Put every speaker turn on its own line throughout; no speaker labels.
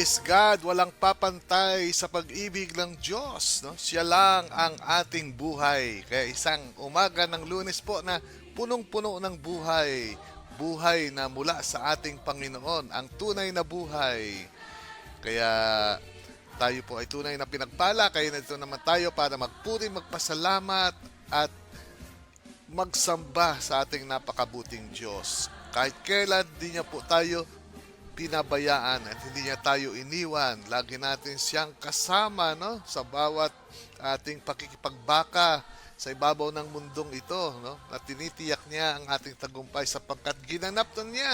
Praise God, walang papantay sa pag-ibig ng Diyos. No? Siya lang ang ating buhay. Kaya isang umaga ng Lunes po na punong-puno ng buhay. Buhay na mula sa ating Panginoon, ang tunay na buhay. Kaya tayo po ay tunay na pinagpala. Kaya nandito naman tayo para magpuri, magpasalamat at magsamba sa ating napakabuting Diyos. Kahit kailan di niya po tayo pinabayaan at hindi niya tayo iniwan. Lagi natin siyang kasama, no? Sa bawat ating pakikipagbaka sa ibabaw ng mundong ito, no? At tinitiyak niya ang ating tagumpay sapagkat ginanap na niya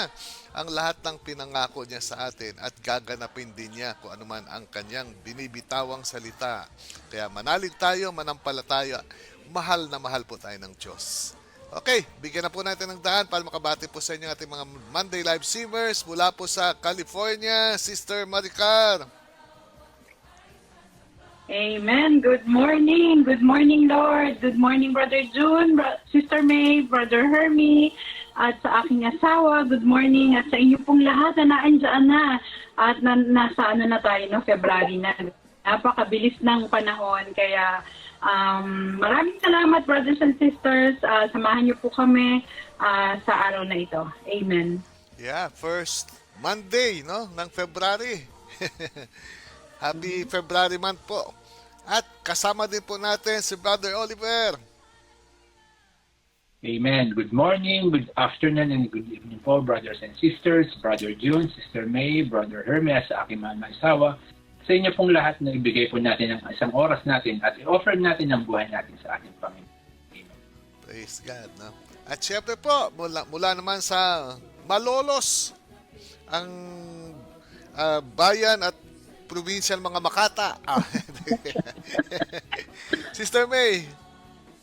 ang lahat ng pinangako niya sa atin at gaganapin din niya kung anuman ang kanyang binibitawang salita. Kaya manalig tayo, manampalataya, mahal na mahal po tayo ng Diyos. Okay, bigyan na po natin ng daan para makabati po sa inyo ating mga Monday Live Streamers mula po sa California, Sister Maricar.
Amen. Good morning. Good morning, Lord. Good morning, Brother June, Sister May, Brother Hermie, at sa aking asawa. Good morning. At sa inyo pong lahat na naandyan na. At nasa na tayo, no? February na. Napakabilis ng panahon. Kaya maraming salamat, brothers and sisters. Samahan niyo po kami sa araw na ito. Amen.
Yeah, first Monday, no, ng February. Happy February month po. At kasama din po natin si Brother Oliver.
Amen. Good morning, good afternoon, and good evening po, brothers and sisters, Brother June, Sister May, Brother Hermes, sa aking mga asawa. Sa inyo pong lahat na ibigay po natin ang isang oras natin at i-offer natin ang buhay natin sa ating Panginoon. Amen.
Praise God, no? At syempre po, mula naman sa Malolos, ang bayan at provincial mga Makata. Sister May.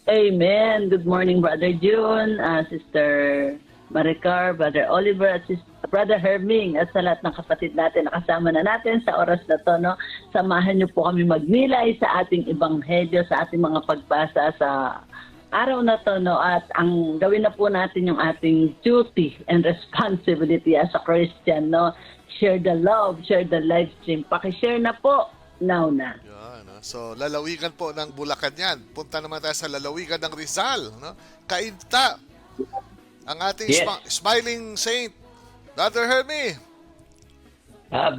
Amen. Good morning, Brother June, Sister Maricar, Brother Oliver, at Brother Herming, at sa lahat ng kapatid natin na kasama na natin sa oras na to, no? Samahan niyo po kami magnilay sa ating ebanghelyo, sa ating mga pagbasa sa araw na to, no? At ang gawin na po natin yung ating duty and responsibility as a Christian, no? Share the love, share the live stream. Pakishare na po, now na.
Yan, no? So, lalawigan po ng Bulacan yan. Punta naman tayo sa lalawigan ng Rizal, no? Kainta, ang ating smiling saint, Brother Hermie.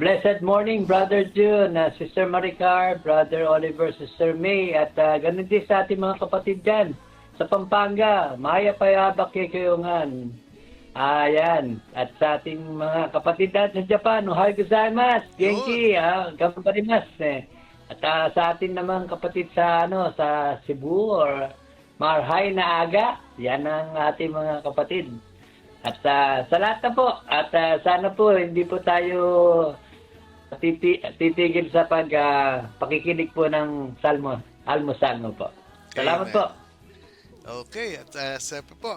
Blessed morning, Brother June, Sister Maricar, Brother Oliver, Sister May, at ganun din sa ating mga kapatid dyan sa Pampanga, Maya Payabak Kikayungan. Ayan, at sa ating mga kapatid natin sa Japan, Ohio gozaimasu, genki, ganbarimasu. At sa ating naman kapatid sa sa Cebu or Marhay na aga, yan ang ating mga kapatid. At sa lahat na po, at sana po hindi po tayo titigil sa pakikinig po ng almusal po. Salamat. Amen po.
Okay, at siyempre po,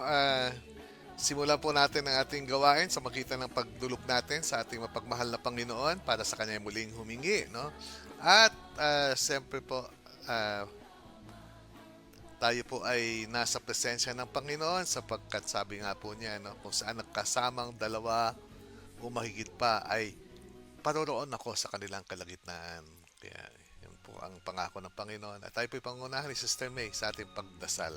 simulan po natin ang ating gawain sa magitan ng pagdulog natin sa ating mapagmahal na Panginoon para sa Kanya muling humingi, no? At siyempre po, tayo po ay nasa presensya ng Panginoon sapagkat sabi nga po niya, no, kung saan nagkasamang dalawa o mahigit pa ay paroroon ako sa kanilang kalagitnaan. Kaya yun po ang pangako ng Panginoon. At tayo po pangunahan ni Sister May sa ating pagdasal.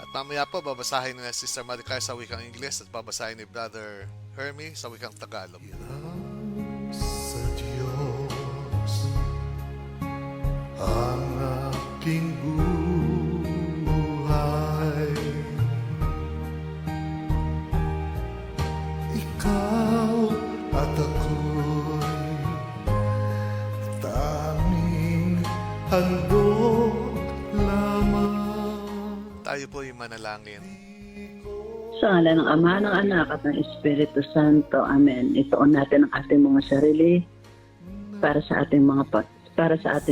At mamaya po babasahin ni Sister Maricar sa wikang Ingles at babasahin ni Brother Hermie sa wikang Tagalog.
Sa Diyos ang aking buhay, ikaw at ako'y tanging handog lamang.
Tayo po yung manalangin.
Sa ngalan ng Ama, ng Anak, at ng Espiritu Santo. Amen. Itoon natin ang ating mga sarili para sa ating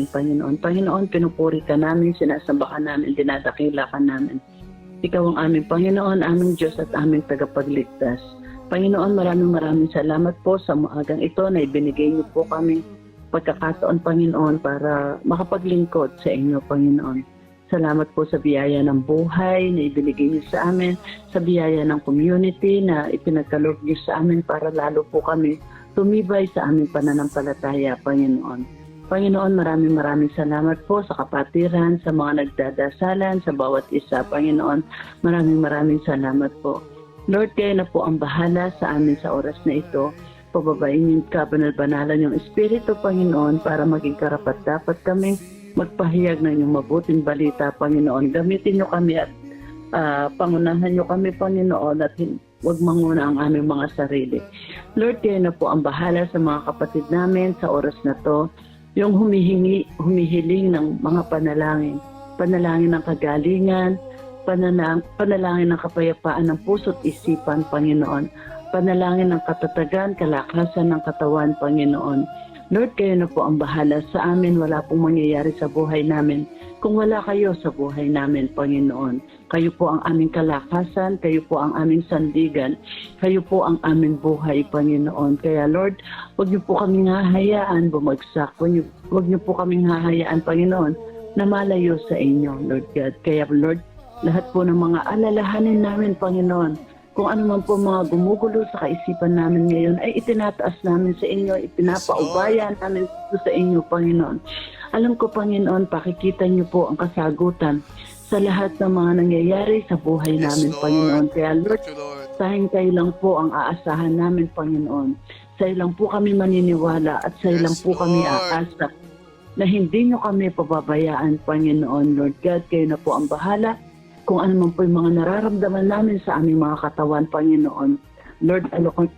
Panginoon. Panginoon, pinupuri ka namin, sinasamba ka namin, dinadakila ka namin. Ikaw ang aming Panginoon, aming Diyos at aming tagapagligtas. Panginoon, maraming salamat po sa maagang ito na ibinigay niyo po kami pagkakataon, Panginoon, para makapaglingkod sa inyo, Panginoon. Salamat po sa biyaya ng buhay na ibinigay niyo sa amin, sa biyaya ng community na ipinagkaloob niyo sa amin para lalo po kami tumibay sa aming pananampalataya, Panginoon. Panginoon, maraming salamat po sa kapatiran, sa mga nagdadasalan, sa bawat isa, Panginoon. Maraming salamat po. Lord, kayo na po ang bahala sa amin sa oras na ito. Pababain yung kabanal-banalan yung Espiritu, Panginoon, para maging karapat-dapat kami magpahayag ng iyong mabuting balita, Panginoon. Gamitin niyo kami at pangunahan niyo kami, Panginoon, at huwag manguna ang aming mga sarili. Lord, kayo na po ang bahala sa mga kapatid namin sa oras na to, yung humihiling ng mga panalangin ng kagalingan, panalangin ng kapayapaan ng puso't isipan, Panginoon, panalangin ng katatagan, kalakasan ng katawan, Panginoon. Lord, kayo na po ang bahala sa amin. Wala pong mangyayari sa buhay namin kung wala kayo sa buhay namin, Panginoon. Kayo po ang aming kalakasan, kayo po ang aming sandigan, kayo po ang aming buhay, Panginoon. Kaya Lord, huwag niyo po kaming hahayaan bumagsak. Huwag niyo po kaming hahayaan, Panginoon, na malayo sa inyo, Lord God. Kaya Lord, lahat po ng mga alalahanin namin, Panginoon, kung ano man po mga gumugulo sa kaisipan namin ngayon, ay itinataas namin sa inyo, ipinapaubaya namin sa inyo, Panginoon. Alam ko, Panginoon, pakikita niyo po ang kasagutan sa lahat ng mga nangyayari sa buhay namin, Panginoon. Kaya Lord, sahin kayo lang po ang aasahan namin, Panginoon. Sa lang po kami maniniwala at sa lang po kami aasa na hindi niyo kami pababayaan, Panginoon. Lord God, kayo na po ang bahala kung ano man po yung mga nararamdaman namin sa aming mga katawan, Panginoon. Lord,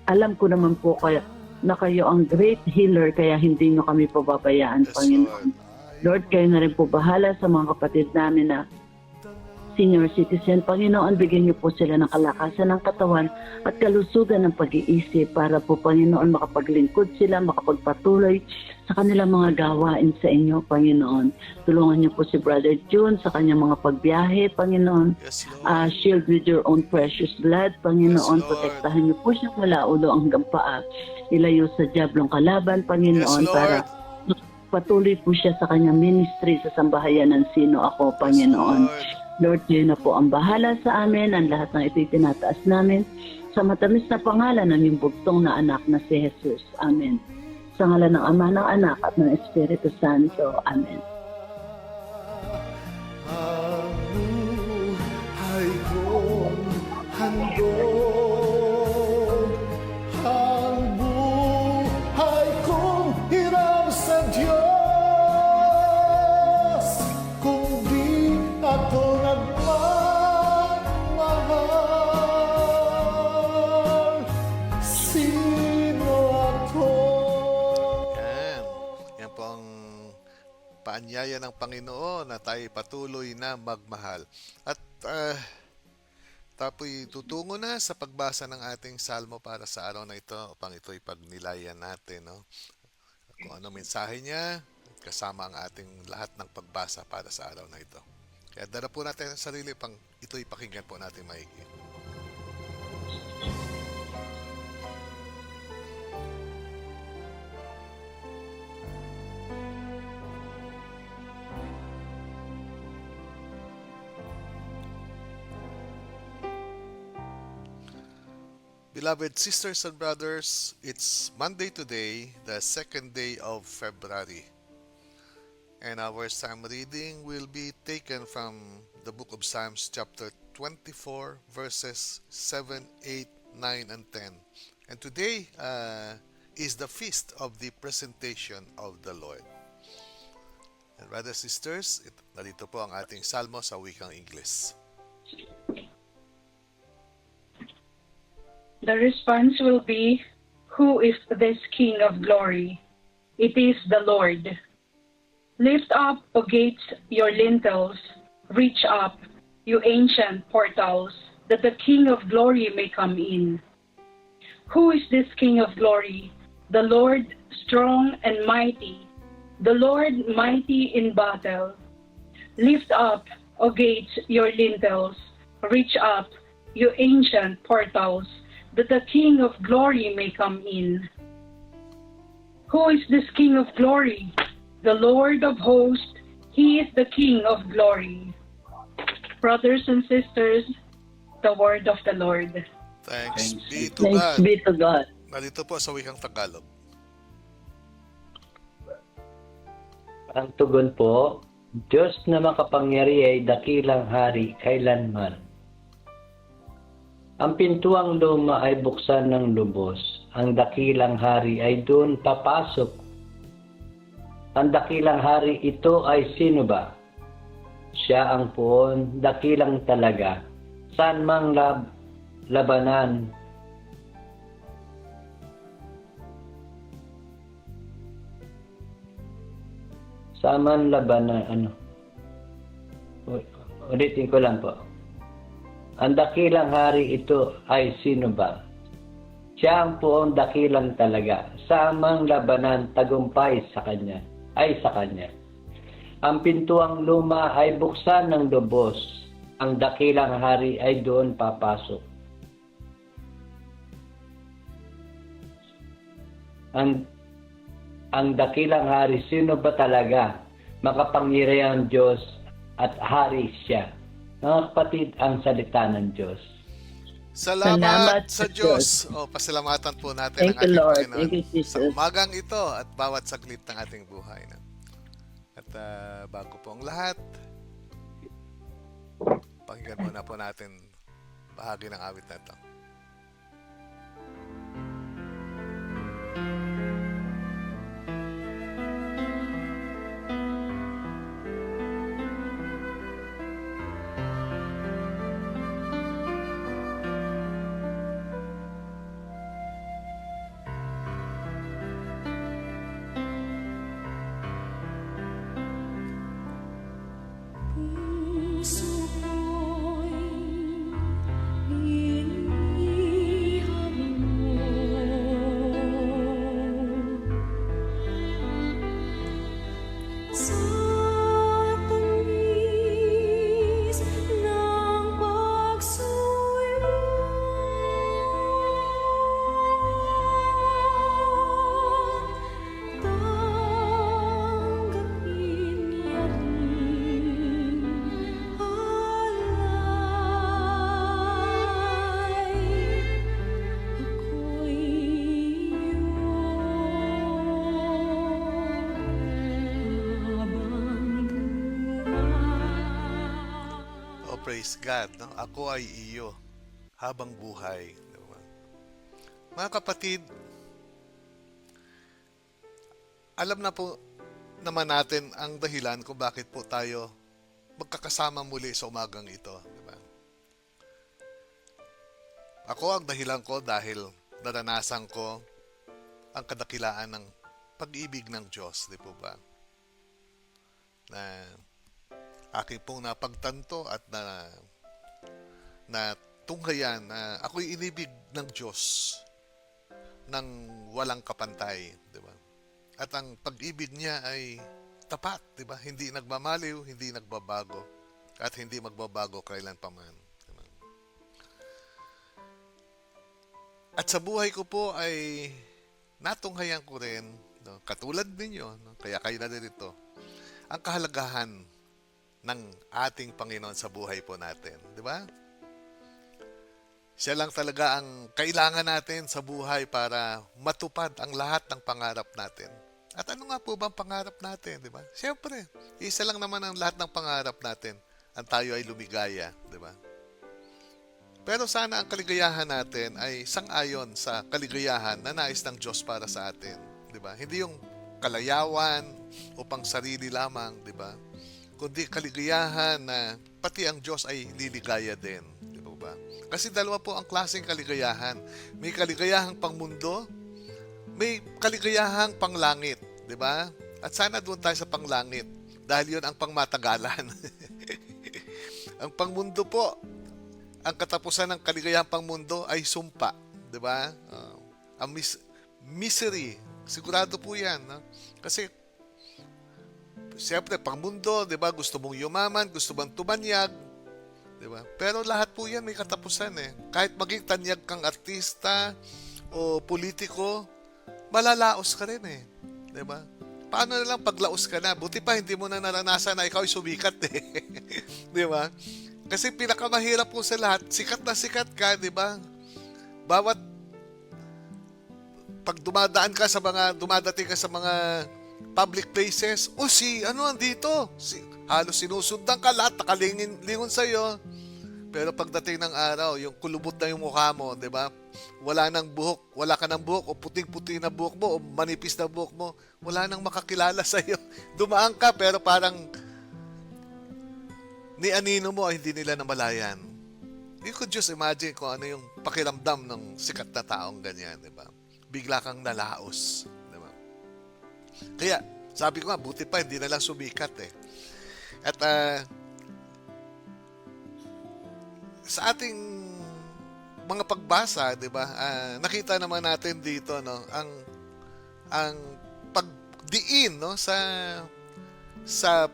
alam ko naman po na kayo ang great healer, kaya hindi nyo kami pababayaan, Panginoon. Lord, kayo na rin po bahala sa mga kapatid namin na senior citizen. Panginoon, bigyan niyo po sila ng kalakasan ng katawan at kalusugan ng pag-iisip para po, Panginoon, makapaglingkod sila, makapagpatuloy sa kanilang mga gawain sa inyo, Panginoon. Tulungan niyo po si Brother June sa kanyang mga pagbiyahe, Panginoon. Shield with your own precious blood, Panginoon. Protektahan niyo po siya mula ulo hanggang paa. Ilayo sa diablong kalaban, Panginoon, para patuloy po siya sa kanyang ministry sa sambahayan ng Sino Ako, Panginoon. Lord, kayo na po ang bahala sa amin. Ang lahat ng ito'y tinataas namin sa matamis na pangalan ng iyong bugtong na anak na si Jesus. Amen. Sa ngalan ng Ama, ng Anak, at ng Espiritu Santo. Amen.
Ang buhay kong handog, ang buhay kong hiram sa Diyos, kung di ako nagmamahal, sino ako?
Yan po ang paanyaya ng Panginoon na tayo patuloy na magmahal. At tapoy tutungo na sa pagbasa ng ating salmo para sa araw na ito upang ito'y pagnilayan natin, no? Kung ano mensahe niya, kasama ang ating lahat ng pagbasa para sa araw na ito. Kaya dala po natin ang sarili pang ito'y pakinggan po natin maigi. Beloved sisters and brothers, it's Monday today, the second day of February. And our psalm reading will be taken from the book of Psalms chapter 24 verses 7, 8, 9, and 10. And today is the feast of the presentation of the Lord. And brothers and sisters, narito po ang ating salmo sa wikang Ingles.
The response will be, "Who is this King of glory? It is the Lord. Lift up, O gates, your lintels. Reach up, you ancient portals, that the King of glory may come in. Who is this King of glory? The Lord strong and mighty, the Lord mighty in battle. Lift up, O gates, your lintels. Reach up, you ancient portals, that the King of glory may come in. Who is this King of glory? The Lord of hosts, He is the King of glory. Brothers and sisters, the word of the Lord.
Thanks
Thanks
be to
Thanks
God.
be to God.
Nalito po sa wikang Tagalog.
Ang tugon po, Diyos na makapangyari ay dakilang hari kailanman. Ang pintuang luma ay buksan ng lubos. Ang dakilang hari ay doon papasok. Ang dakilang hari ito ay sino ba? Siya ang puon, dakilang talaga. Saan mang labanan, saan labanan, ulitin ko lang po. Ang dakilang hari ito ay sino ba? Siya ang puong dakilang talaga. Samang labanan tagumpay sa kanya. Ang pintuang luma ay buksan ng lubos. Ang dakilang hari ay doon papasok. Ang dakilang hari, sino ba talaga? Makapangyarihang Diyos at hari siya. Mga kapatid, ang salita ng Diyos.
Salamat sa Diyos. O, pasalamatan po natin
Thank
ang
you,
ating
Lord.
Panginoon
Thank you, Jesus.
sa umagang ito at bawat saglit ng ating buhay. No? At bago po ang lahat, pakinggan muna po natin bahagi ng awit na ito.
Puso ko'y niliham mo sa tamis ng pagsuyo. Tanggapin niya rin alay. Ako'y iyong habang buhay.
Oh, praise God. No? Ako ay iyo habang buhay. Diba? Mga kapatid, alam na po naman natin ang dahilan kung bakit po tayo magkakasama muli sa umagang ito. Diba? Ako, ang dahilan ko dahil naranasan ko ang kadakilaan ng pag-ibig ng Diyos. Di po ba? Na aking pong napagtanto at na tunghayan na ako'y inibig ng Diyos ng walang kapantay, di ba? At ang pag-ibig niya ay tapat, di ba? Hindi nagmamaliw, hindi nagbabago, at hindi magbabago kailanpaman. Di ba? At sa buhay ko po ay natunghayan ko rin, no, katulad ninyo, no, kaya kayo na dito, ang kahalagahan ng ating Panginoon sa buhay po natin. Di ba? Siya lang talaga ang kailangan natin sa buhay para matupad ang lahat ng pangarap natin. At ano nga po ba ang pangarap natin, di ba? Siyempre, isa lang naman ang lahat ng pangarap natin. Ang tayo ay lumigaya, di ba? Pero sana ang kaligayahan natin ay sang-ayon sa kaligayahan na nais ng Diyos para sa atin, di ba? Hindi yung kalayawan o pang sarili lamang, di ba? Kundi kaligayahan na pati ang Diyos ay liligaya din. Di ba? Kasi dalawa po ang klaseng kaligayahan. May kaligayahang pangmundo, may kaligayahang panglangit. Di ba? At sana doon tayo sa panglangit. Dahil yun ang pangmatagalan. Ang pangmundo po, ang katapusan ng kaligayahang pangmundo ay sumpa. Di ba? Ang misery. Sigurado po yan. No? Kasi siyempre, pangmundo, di ba? Gusto mong yumaman, gusto mong tumanyag, di ba? Pero lahat po yan may katapusan eh. Kahit maging tanyag kang artista o politiko, malalaos ka rin eh. Di ba? paano na lang paglaos ka na? Buti pa hindi mo na naranasan na ikaw ay sumikat eh. Di ba? Kasi pinakamahirap po sa lahat, sikat na sikat ka, di ba? Bawat pag dumadating ka sa mga public places, ano andito? Halos sinusundan ka, lahat nakalingon sa'yo. Pero pagdating ng araw, yung kulubot na yung mukha mo, di ba? Wala ka ng buhok, o puting-puti na buhok mo, o manipis na buhok mo, wala nang makakilala sa'yo. Dumaan ka, pero parang ni anino mo ay hindi nila namalayan. You could just imagine kung ano yung pakiramdam ng sikat na taong ganyan, di ba? Bigla kang nalaos, di ba? Kaya, sabi ko nga, buti pa, hindi na lang sumikat eh. At sa ating mga pagbasa, 'di ba? Nakita naman natin dito no, ang pagdiin no sa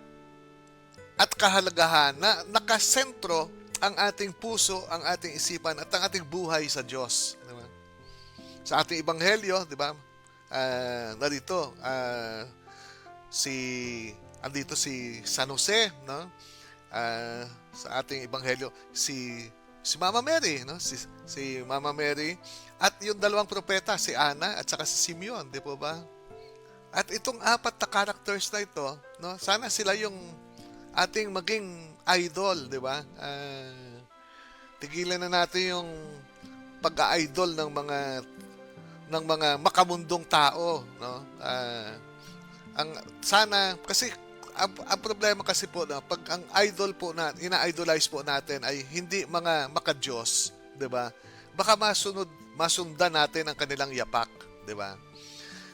at kahalagahan na nakasentro ang ating puso, ang ating isipan at ang ating buhay sa Diyos, 'di ba? Sa ating ebanghelyo, 'di ba? Andito si San Jose, no? Sa ating ebanghelyo si Mama Mary, no? Si Mama Mary at yung dalawang propeta, si Ana at saka si Simeon, di po ba? At itong apat na characters na ito, no? Sana sila yung ating maging idol, di ba? Tigilan na natin yung pag-idol ng mga makamundong tao, no? Sana kasi ang problema kasi po na pag ang idol po ina-idolize po natin ay hindi mga maka-Diyos, 'di ba? Baka masundan natin ang kanilang yapak, 'di ba?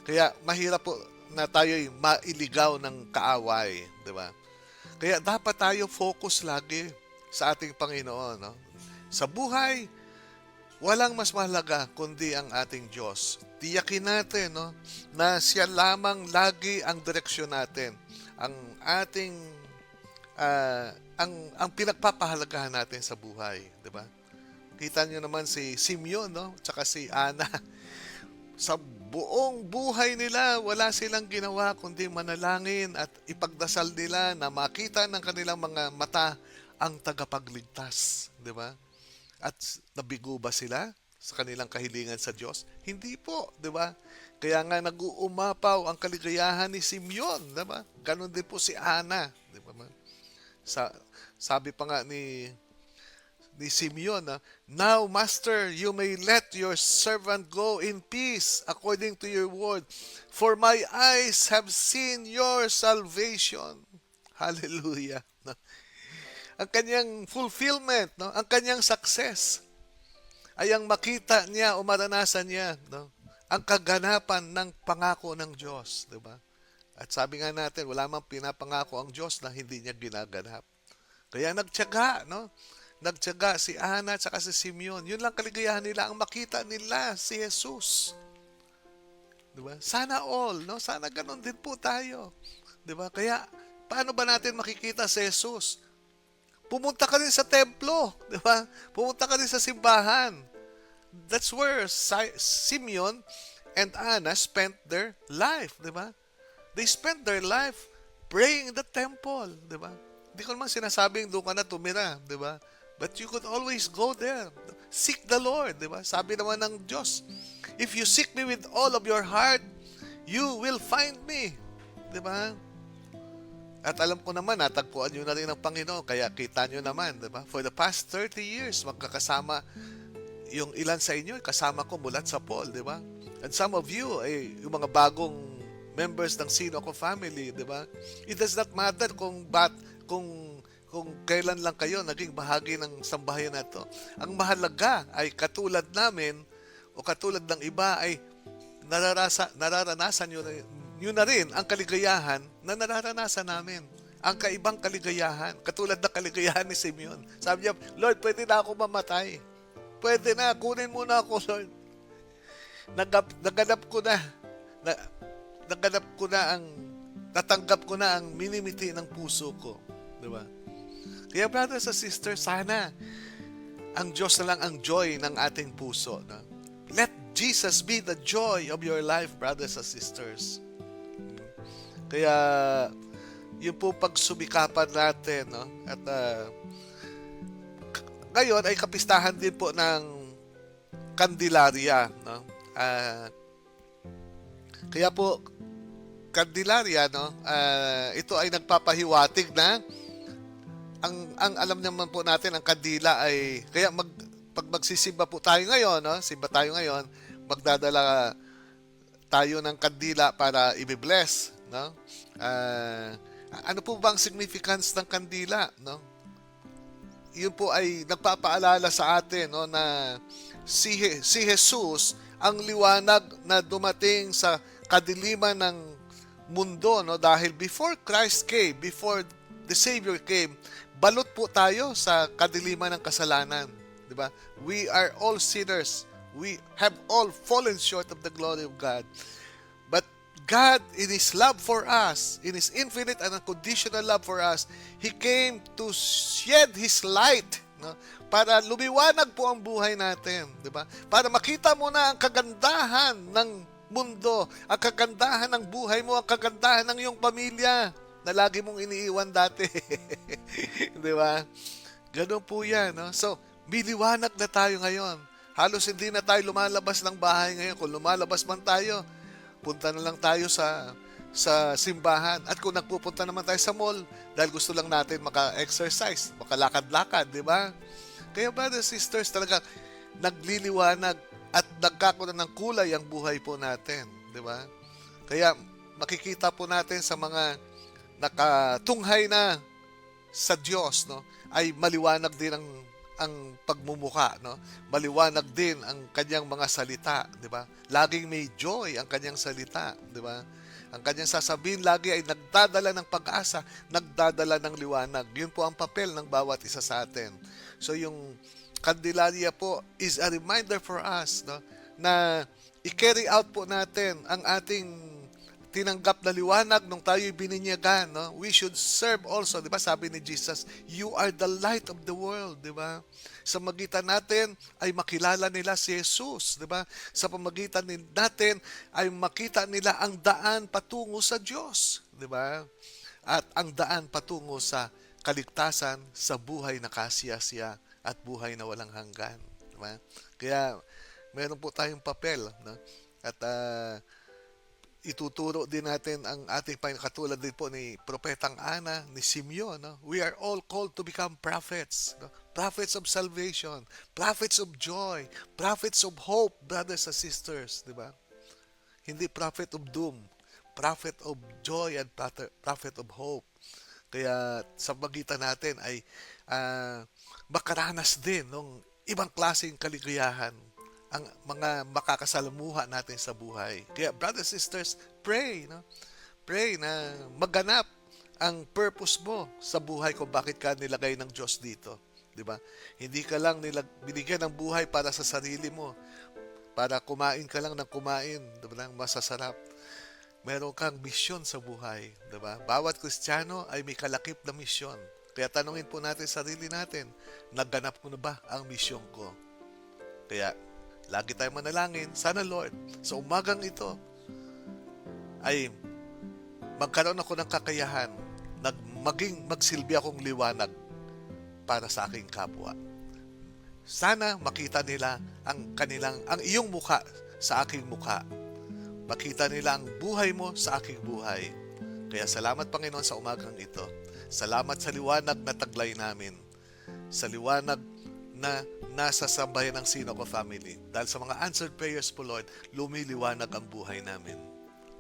Kaya mahirap po na tayo'y mailigaw ng kaaway, 'di ba? Kaya dapat tayo focus lagi sa ating Panginoon, no? Sa buhay, walang mas mahalaga kundi ang ating Diyos. Tiyakin natin, no, na siya lamang lagi ang direksyon natin. Ang ating ang pinagpapahalagahan natin sa buhay, 'di ba? Kita niyo naman si Simeon, no, tsaka si Ana. Sa buong buhay nila, wala silang ginawa kundi manalangin at ipagdasal nila na makita ng kanilang mga mata ang tagapagligtas, 'di ba? At nabigo ba sila sa kanilang kahilingan sa Diyos? Hindi po, 'di ba? Kaya nga nag-uumapaw ang kaligayahan ni Simeon, 'di ba? Ganon din po si Ana, 'di ba? Sabi pa nga ni Simeon, "Now, Master, you may let your servant go in peace according to your word, for my eyes have seen your salvation." Hallelujah. No? Ang kanyang fulfillment, no? Ang kanyang success ay ang makita niya o maranasan niya, no? Ang kaganapan ng pangako ng Diyos, di ba? At sabi nga natin, wala mang pinapangako ang Diyos na hindi niya ginaganap. Kaya nagtiyaga, no? Nagtiyaga si Ana at saka si Simeon. Yun lang kaligayahan nila, ang makita nila si Jesus. Di ba? Sana all, no? Sana ganun din po tayo. Di ba? Kaya, paano ba natin makikita si Jesus? Pumunta ka rin sa templo, di ba? Pumunta ka rin sa simbahan. That's where Simeon and Anna spent their life, di ba? They spent their life praying in the temple, di ba? Hindi ko naman sinasabing doon ka na tumira, di ba? But you could always go there. Seek the Lord, di ba? Sabi naman ng Diyos, if you seek me with all of your heart, you will find me, di ba? At alam ko naman, natagpuan nyo na rin ang Panginoon, kaya kita nyo naman, di ba? For the past 30 years, magkakasama yung ilan sa inyo, kasama ko mulat sa Paul, di ba? And some of you, yung mga bagong members ng Sinoco family, di ba? It does not matter kung kailan lang kayo naging bahagi ng sambahayan na ito. Ang mahalaga ay katulad namin o katulad ng iba ay nararanasan nyo na rin ang kaligayahan na nararanasan namin. Ang kaibang kaligayahan, katulad ng kaligayahan ni Simeon. Sabi niya, Lord, pwede na ako mamatay. Pwede na, kunin mo na ako, Lord. Natanggap ko na ang minimiti ng puso ko. Diba? Kaya brothers and sisters, sana ang Diyos na lang ang joy ng ating puso. No? Let Jesus be the joy of your life, brothers and sisters. Kaya yun po pagsumikapan natin, no? At ngayon ay kapistahan din po ng Candelaria, no? Kaya po Candelaria, no? Ito ay nagpapahiwatig na ang alam naman po natin ang kandila ay kaya pag magsisimba po tayo ngayon, no? Simba tayo ngayon, magdadala tayo ng kandila para i-bless, no? Ano po bang significance ng kandila, no? Yun po ay nagpapaalala sa atin, no, na si Jesus ang liwanag na dumating sa kadiliman ng mundo, no, dahil before Christ came, before the Savior came, balot po tayo sa kadiliman ng kasalanan, di ba? We are all sinners. We have all fallen short of the glory of God. But God, in His love for us, in His infinite and unconditional love for us, He came to shed His light, no? Para lumiwanag po ang buhay natin, di ba? Para makita mo na ang kagandahan ng mundo, ang kagandahan ng buhay mo, ang kagandahan ng iyong pamilya na lagi mong iniiwan dati. Di ba? Ganun po yan, no? So, miliwanag na tayo ngayon. Halos hindi na tayo lumalabas ng bahay ngayon. Kung lumalabas man tayo, punta na lang tayo sa simbahan. At kung nagpupunta naman tayo sa mall, dahil gusto lang natin maka-exercise, makalakad-lakad, di ba? Kaya brothers, sisters, talaga nagliliwanag at nagkakaroon ng kulay ang buhay po natin, di ba? Kaya makikita po natin sa mga nakatunghay na sa Diyos, no, ay maliwanag din ang pagmumuka, no? Maliwanag din ang kanyang mga salita, di ba? Laging may joy ang kanyang salita, di ba? Ang kanyang sasabihin lagi ay nagdadala ng pag-asa, nagdadala ng liwanag. Yun po ang papel ng bawat isa sa atin. So yung Candelaria po is a reminder for us, no, na i-carry out po natin ang ating tinanggap na liwanag nung tayo'y bininyagan, no? We should serve also, di ba? Sabi ni Jesus, you are the light of the world, di ba? Sa magitan natin ay makilala nila si Jesus, di ba? Sa pamagitan natin ay makita nila ang daan patungo sa Diyos, di ba? At ang daan patungo sa kaligtasan, sa buhay na kasiyasiya at buhay na walang hanggan, di ba? Kaya meron po tayong papel, no? At ituturo din natin ang ating katulad din po ni Propetang Ana, ni Simeon, no? We are all called to become prophets, no? Prophets of salvation, prophets of joy, prophets of hope, brothers and sisters, di ba? Hindi prophet of doom, prophet of joy and prophet of hope. Kaya sa magitan natin ay makaranas din ng ibang klaseng kaligayahan ang mga makakasalamuha natin sa buhay. Kaya brothers and sisters, pray, no? Pray na maganap ang purpose mo sa buhay kung bakit ka nilagay ng Diyos dito, di ba? Hindi ka lang binigyan ng buhay para sa sarili mo, para kumain ka lang ng kumain, di ba? Masasarap. Meron kang misyon sa buhay, di ba? Bawat Kristiyano ay may kalakip na misyon. Kaya tanungin po natin sarili natin, naganap ko na ba ang misyon ko? Kaya lagi tayong manalangin, sana Lord, sa umagang ito ay magkaroon ako ng kakayahan na magsilbi akong liwanag para sa aking kapwa. Sana makita nila ang iyong mukha sa aking mukha. Makita nila ang buhay mo sa aking buhay. Kaya salamat Panginoon sa umagang ito. Salamat sa liwanag na taglay namin. Sa liwanag na nasa sambayan ng Sinoco family. Dahil sa mga answered prayers po, Lord, lumiliwanag ang buhay namin.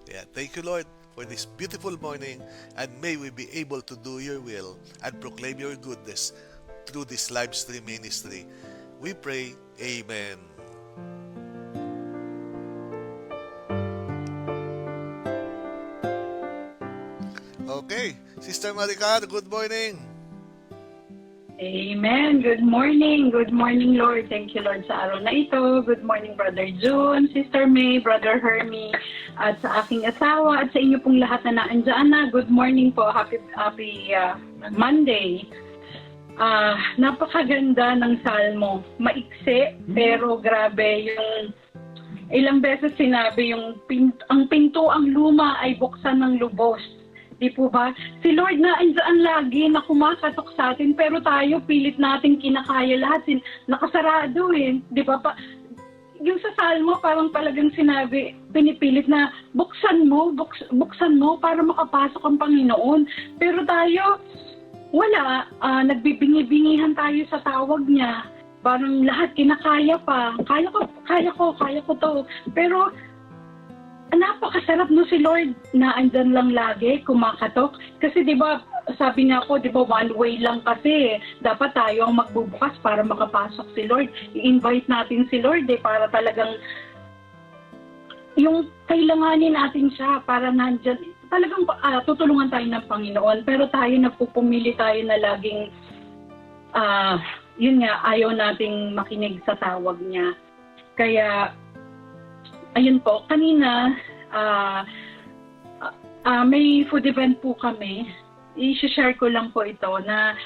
Kaya thank you, Lord, for this beautiful morning, and may we be able to do your will and proclaim your goodness through this live stream ministry. We pray, Amen. Okay, Sister Maricar, good morning.
Amen. Good morning. Good morning, Lord. Thank you, Lord, sa araw na ito. Good morning, Brother June, Sister May, Brother Hermie, at sa aking asawa, at sa inyo pong lahat na naandyan na. Good morning po. Happy Monday. Napakaganda ng salmo. Maiksi, pero grabe yung ilang beses sinabi yung ang pinto ang luma ay buksan ng lubos. Di po ba? Si Lord na andyan lagi na kumakatok sa atin, pero tayo pilit natin kinakaya lahat. Nakasarado eh. Di ba? Yung sa Salmo, parang talagang sinabi, pinipilit na buksan mo para makapasok ang Panginoon. Pero tayo, wala. Nagbibingi-bingihan tayo sa tawag niya. Parang lahat kinakaya pa. Kaya ko to. Pero, napakasarap no si Lord na andyan lang lagi, kumakatok. Kasi di ba, sabi nga ko, di ba, one way lang kasi. Dapat tayo ang magbubukas para makapasok si Lord. I-invite natin si Lord para talagang yung kailanganin natin siya para nandyan. Talagang tutulungan tayo ng Panginoon. Pero tayo nagpupumili tayo na laging, yun nga, ayaw nating makinig sa tawag niya. Kaya, ayun po, kanina, may food event po kami. I-share ko lang po ito na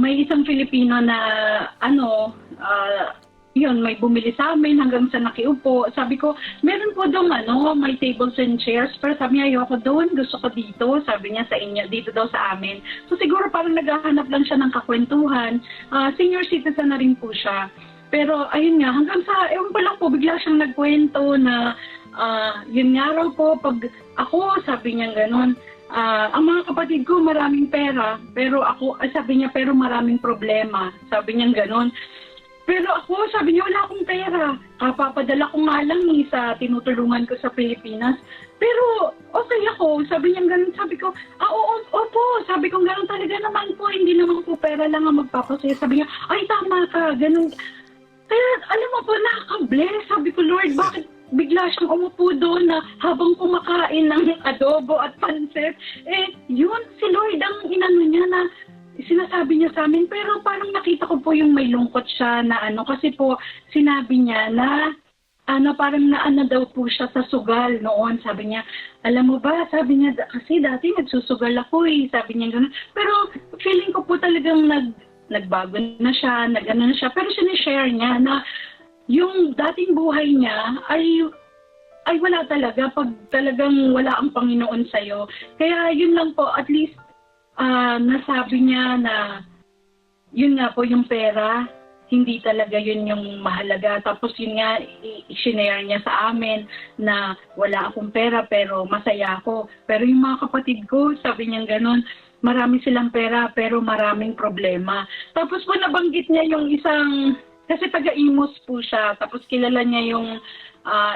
may isang Filipino na yun, may bumili sa amin hanggang sa nakiupo. Sabi ko, meron po doon may tables and chairs, pero sabi niya, ayoko doon, gusto ko dito. Sabi niya sa inyo, dito daw sa amin. So siguro parang naghahanap lang siya ng kakwentuhan. Senior citizen na rin po siya. Pero ayun nga, hanggang sa, ewan ko lang po, bigla siyang nagkwento na yun nga raw po, pag ako, sabi niya gano'n, ang mga kapatid ko maraming pera, pero ako, sabi niya, pero maraming problema. Sabi niya gano'n. Pero ako, sabi niya, wala akong pera. Papadala ko nga lang sa tinutulungan ko sa Pilipinas. Pero okay ako, sabi niya gano'n. Sabi ko, opo, sabi ko gano'n talaga naman po, hindi naman po pera lang ang magpapasaya. Sabi niya, ay tama ka, gano'n. Kaya alam mo po, nakaka-bless. Sabi ko, Lord, bakit bigla siyang umupo doon na habang kumakain ng adobo at pansit? Yun, si Lord ang inano niya na sinasabi niya sa amin. Pero parang nakita ko po yung may lungkot siya na kasi po sinabi niya na parang naana daw po siya sa sugal noon. Sabi niya, alam mo ba, sabi niya, kasi dati nagsusugal ako sabi niya gano'n. Pero feeling ko po talagang nagbago na siya, nag-ano na siya. Pero sinishare niya na yung dating buhay niya ay wala talaga pag talagang wala ang Panginoon sa'yo. Kaya yun lang po, at least nasabi niya na yun nga po yung pera, hindi talaga yun yung mahalaga. Tapos yun nga, i-share niya sa amin na wala akong pera pero masaya ako. Pero yung mga kapatid ko, sabi niya ganun, marami silang pera pero maraming problema. Tapos po nabanggit niya yung isang, kasi taga-Imus po siya, tapos kilala niya yung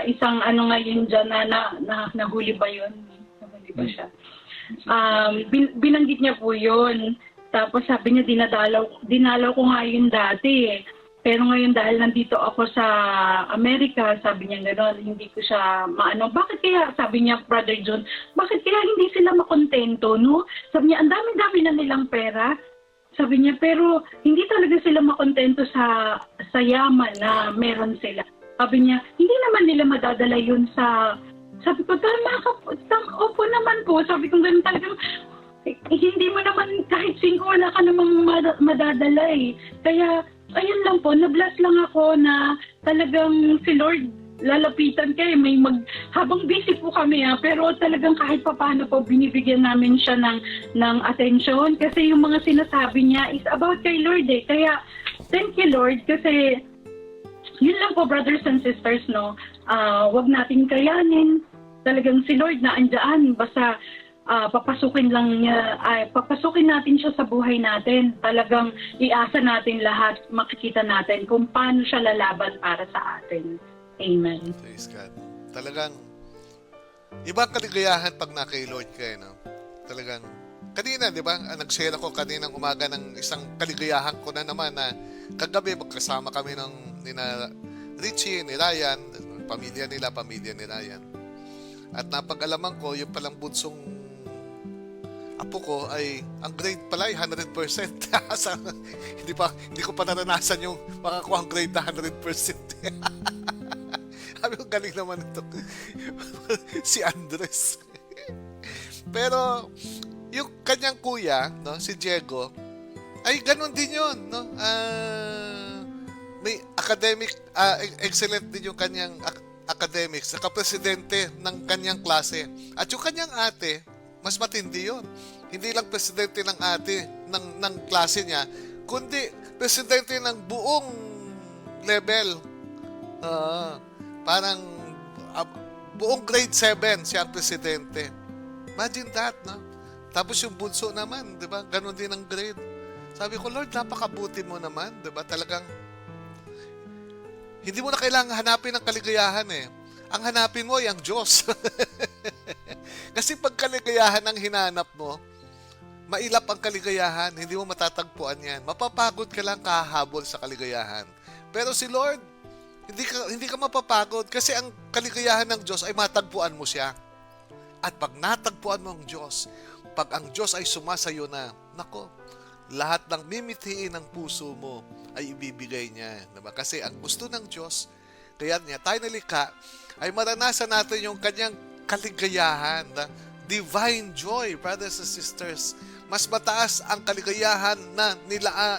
isang ngayon dyan na nahuli ba yun? Nahuli ba siya? Binanggit niya po yun. Tapos sabi niya, dinalaw ko nga yun dati Pero ngayon dahil nandito ako sa Amerika, sabi niya gano'n, hindi ko siya maano. Bakit kaya, sabi niya, Brother John, bakit kaya hindi sila makontento, no? Sabi niya, ang dami-dami na nilang pera. Sabi niya, pero hindi talaga sila makontento sa yaman na meron sila. Sabi niya, hindi naman nila madadala yun sa... Sabi ko, tama ka po. Opo naman po. Sabi ko, ganun talagang... hindi mo naman kahit 5 wala ka namang madadala eh. Kaya, ayun lang po, na-bless lang ako na talagang si Lord lalapitan kayo. Habang busy po kami pero talagang kahit papaano po binibigyan namin siya ng attention kasi yung mga sinasabi niya is about kay Lord eh. Kaya, thank you Lord kasi yun lang po brothers and sisters, no? Wag nating kayanin. Talagang si Lord na andyan. Basta papasukin natin siya sa buhay natin. Talagang iasa natin lahat, makikita natin kung paano siya lalaban para sa atin. Amen.
Praise God. Talagang, ibang kaligayahan pag na-kay Lord kayo, no? Talagang, kanina, di ba? Nag-share ako kaninang umaga ng isang kaligayahan ko na naman na kagabi magkasama kami ni Richie, ni Ryan, pamilya ni Ryan. At napag-alaman ko, yung palang bunsong apo ko ay ang grade pala ay 100%. Hindi ko pa naranasan yung makakuha ang grade na 100%. Sabi ko, galing naman ito. Si Andres. Pero yung kanyang kuya, no, si Diego, ay ganun din yun, no? May academic, excellent din yung kanyang academics, naka-presidente ng kanyang klase. At yung kanyang ate, Mas matindi yun. Hindi lang presidente ng klase niya, kundi presidente ng buong level. Parang buong grade 7 siya ang presidente. Imagine that, no? Tapos yung bunso naman, di ba? Ganon din ang grade. Sabi ko, Lord, napakabuti mo naman, di ba? Talagang, hindi mo na kailangan hanapin ang kaligayahan eh. Ang hanapin mo ay ang Diyos. Kasi pag kaligayahan ang hinanap mo, mailap ang kaligayahan, hindi mo matatagpuan yan. Mapapagod ka lang kahabol sa kaligayahan. Pero si Lord, hindi ka mapapagod kasi ang kaligayahan ng Diyos ay matagpuan mo siya. At pag natagpuan mo ang Diyos, pag ang Diyos ay sumasayo na, nako, lahat ng mimitiin ng puso mo ay ibibigay niya. Diba? Kasi ang gusto ng Diyos, kaya niya tayo nalikha, ay maranasan natin yung kanyang kaligayahan. Divine joy, brothers and sisters. Mas mataas ang kaligayahan na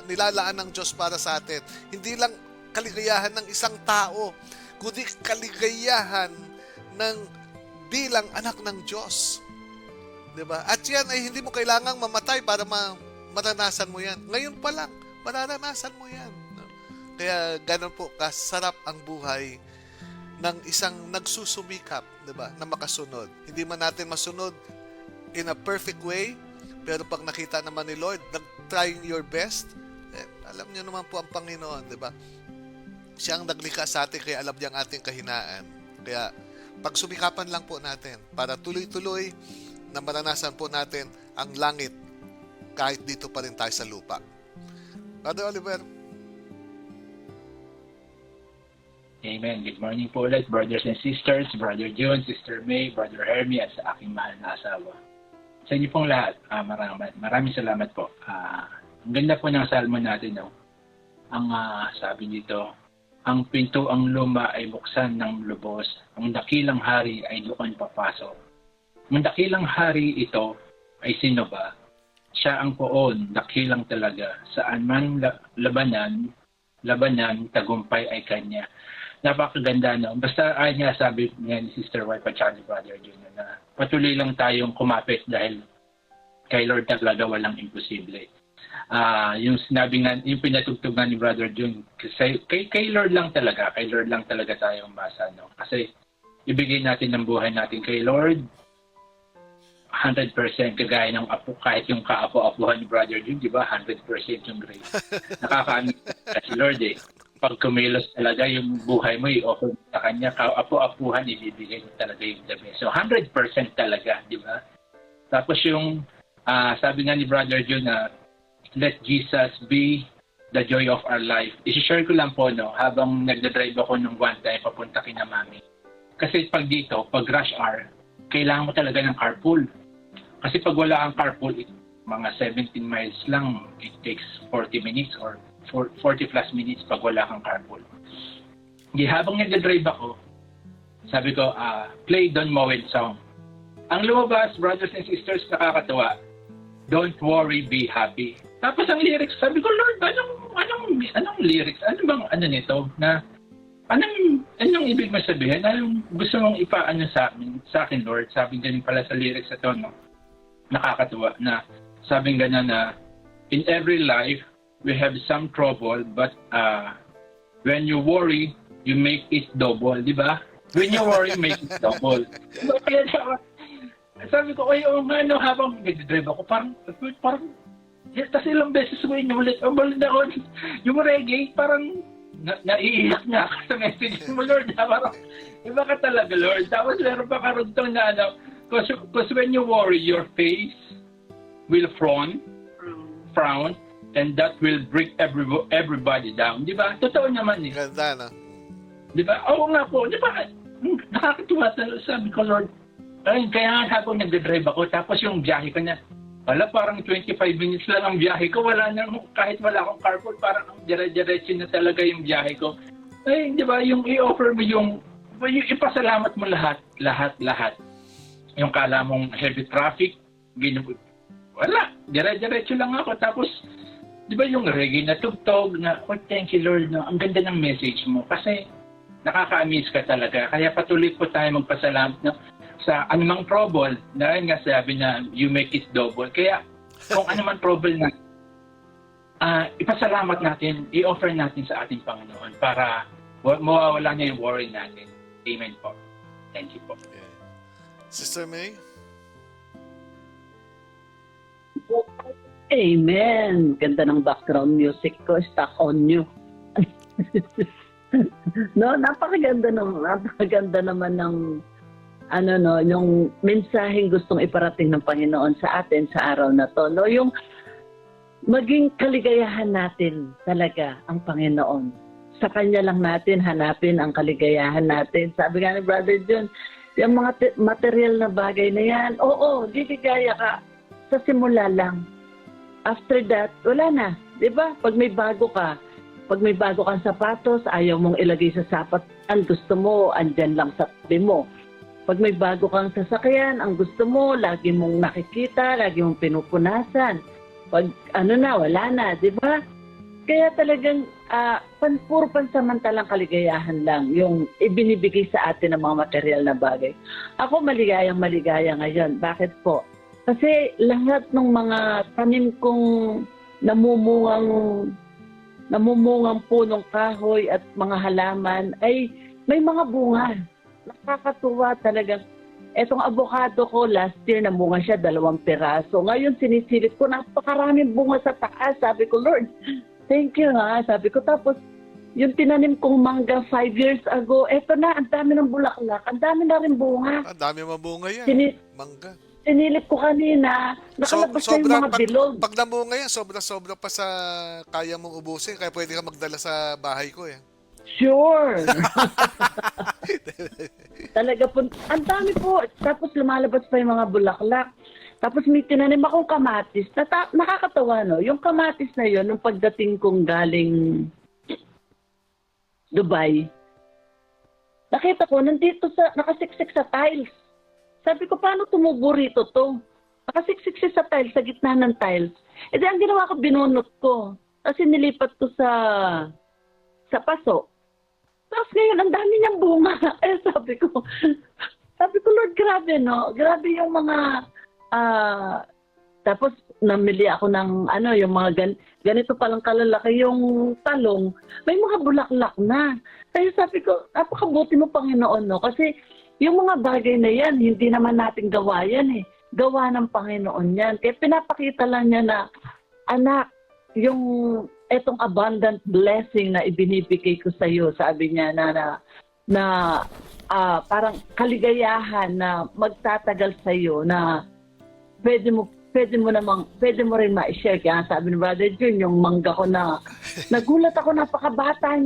nilalaan ng Diyos para sa atin. Hindi lang kaligayahan ng isang tao, kundi kaligayahan ng bilang anak ng Diyos. Diba? At yan ay hindi mo kailangang mamatay para maranasan mo yan. Ngayon pa lang, mararanasan mo yan. Kaya ganun po, kasarap ang buhay ng isang nagsusumikap, diba? Na makasunod. Hindi man natin masunod in a perfect way, pero pag nakita naman ni Lord, trying your best, alam niyo naman po ang Panginoon, diba? Siya ang naglikha sa atin, kaya alam niya ang ating kahinaan. Kaya pagsumikapan lang po natin para tuloy-tuloy na maranasan po natin ang langit kahit dito pa rin tayo sa lupa. Brother Oliver.
Amen. Good morning po ulit, brothers and sisters, Brother June, Sister May, Brother Hermie, at sa aking mahal na asawa. Sa inyo pong lahat, maraming salamat po. Ang ganda po ng salmo natin. No? Ang sabi dito, ang pintuang luma ay buksan ng lubos, ang dakilang hari ay doon papasok. Ang dakilang hari ito ay sino ba? Siya ang poon, dakilang talaga. Saan man labanan, tagumpay ay kanya. Napakaganda, no? Basta ay niya, sabi niya ni Sister White at ni Brother Junior na patuloy lang tayong kumapit dahil kay Lord talaga walang imposible. Yung sinabi nga, yung pinatugtog nga ni Brother June, kasi kay Lord lang talaga, tayo umasa, no? Kasi ibigay natin ang buhay natin kay Lord 100% kagaya ng apo, kahit yung kaapo-apuhan ni Brother June, di ba? 100% yung grace. Nakakaamit si Lord eh. Pag kumilos talaga yung buhay mo, i-offer mo sa kanya, kaapo-apuhan, ibibigay mo talaga yung the best. So 100% talaga, di ba? Tapos yung, sabi nga ni Brother June na, let Jesus be the joy of our life. I-share ko lang po, no, habang nagdadrive ako nung one time papunta kina Mami. Kasi pag dito, pag rush hour, kailangan mo talaga ng carpool. Kasi pag wala kang carpool, mga 17 miles lang, it takes 40 minutes or 40 plus minutes pag wala kang carpool. Di habang nagdadrive ako, sabi ko, play Don Moen song. Ang lumabas, brothers and sisters, nakakatawa. Don't worry, be happy. Tapos ang lyrics, sabi ko, Lord, anong lyrics? Ano bang nito? Na anong ibig mo sabihin? Anong gusto mong ipaano sa akin, Lord? Sabi ganun pala sa lyrics ito, no? Nakakatuwa na sabi ganun na in every life we have some trouble, but when you worry, you make it double, di ba? When you worry, make it double. Kaya sabi ko, ay, no, habang nag-drive ako, parang tapos ilang beses ko inulit, balik ako, yung reggae, parang naiiyak nga ako sa message mo, Lord. Parang, iba ka talaga, Lord. Tapos meron pa karugtong na because when you worry, your face will frown, and that will bring everybody down. Di ba? Totoo naman eh.
Ganda, no?
Di ba? Oo nga po. Di ba? Nakakatuwa talaga. Sabi ko, Lord, ay, kaya nga habang nagdadrive ako, tapos yung biyahe ko na, wala, parang 25 minutes lang ang biyahe ko. Wala na, kahit wala akong carpool, parang dire-diretso na talaga yung biyahe ko. Ay, di ba, yung i-offer mo yung ipasalamat mo lahat. Yung kala mong heavy traffic, wala, dire-diretso lang ako. Tapos, di ba yung reggae na tugtog na, oh, thank you Lord, no? Ang ganda ng message mo. Kasi, nakaka-amaze ka talaga. Kaya patuloy po tayo magpasalamat. No? sa anumang trouble, dahil nga sabi na you make it double. Kaya kung anumang trouble na, ipasalamat natin, i-offer natin sa ating Panginoon para mawawala niya yung worry natin. Amen po. Thank you po.
Okay. Sister May?
Amen. Ganda ng background music ko. Stuck on you. No, napakaganda naman ng yung mensaheng gustong iparating ng Panginoon sa atin sa araw na to. No, yung maging kaligayahan natin talaga ang Panginoon. Sa Kanya lang natin hanapin ang kaligayahan natin. Sabi nga ni Brother John, yung mga material na bagay na yan, oo, liligaya ka sa simula lang. After that, wala na. Diba? Pag may bago kang sapatos, ayaw mong ilagay sa sapatan, gusto mo, andyan lang sa tabi mo. Pag may bago kang sasakyan, ang gusto mo, lagi mong nakikita, lagi mong pinupunasan. Pag wala na, di ba? Kaya talagang puro pansamantalang kaligayahan lang yung ibinibigay sa atin ng mga material na bagay. Ako maligaya ngayon. Bakit po? Kasi lahat ng mga tanim kong namumungang punong kahoy at mga halaman ay may mga bunga. Nakakatuwa talagang. Etong avocado ko, last year namunga siya 2 piraso. Ngayon sinisilip ko, napakaraming bunga sa taas. Sabi ko, Lord, thank you ha. Sabi ko, tapos yung tinanim kong mangga 5 years ago, eto na, ang dami ng bulaklak, ang dami na rin bunga.
Ang dami mabunga yan. Mangga.
Sinilip ko kanina, nakalabas na yung mga bilog.
Pag namunga yan, sobra-sobra pa sa kaya mong ubusin. Kaya pwede ka magdala sa bahay ko eh.
Sure. Talaga po, ang dami po. Tapos lumalabas pa yung mga bulaklak. Tapos may tinanim akong kamatis. Nakakatawa, no? Yung kamatis na yon nung pagdating kong galing Dubai, nakita ko, nakasiksik sa tiles. Sabi ko, paano tumubo rito to? Nakasiksik siya sa tiles, sa gitna ng tiles. E di ang ginawa ko, binunot ko. Kasi nilipat ko sa paso. Tapos ngayon, ang dami niyang bunga. Eh, sabi ko, Lord, grabe, no? Grabe yung mga, tapos namili ako ng, yung mga ganito palang kalalaki yung talong. May mga bulaklak na. Kaya sabi ko, napakabuti mo, Panginoon, no? Kasi yung mga bagay na yan, hindi naman natin gawa yan, eh. Gawa ng Panginoon yan. Kaya pinapakita lang niya na, anak, yung etong abundant blessing na ibinibigay ko sa iyo, sabi niya na parang kaligayahan na magtatagal sa iyo na pwede mo rin ma-share. Kaya sabi ni Brother Jun, yung mangga ko na nagulat ako, napakabata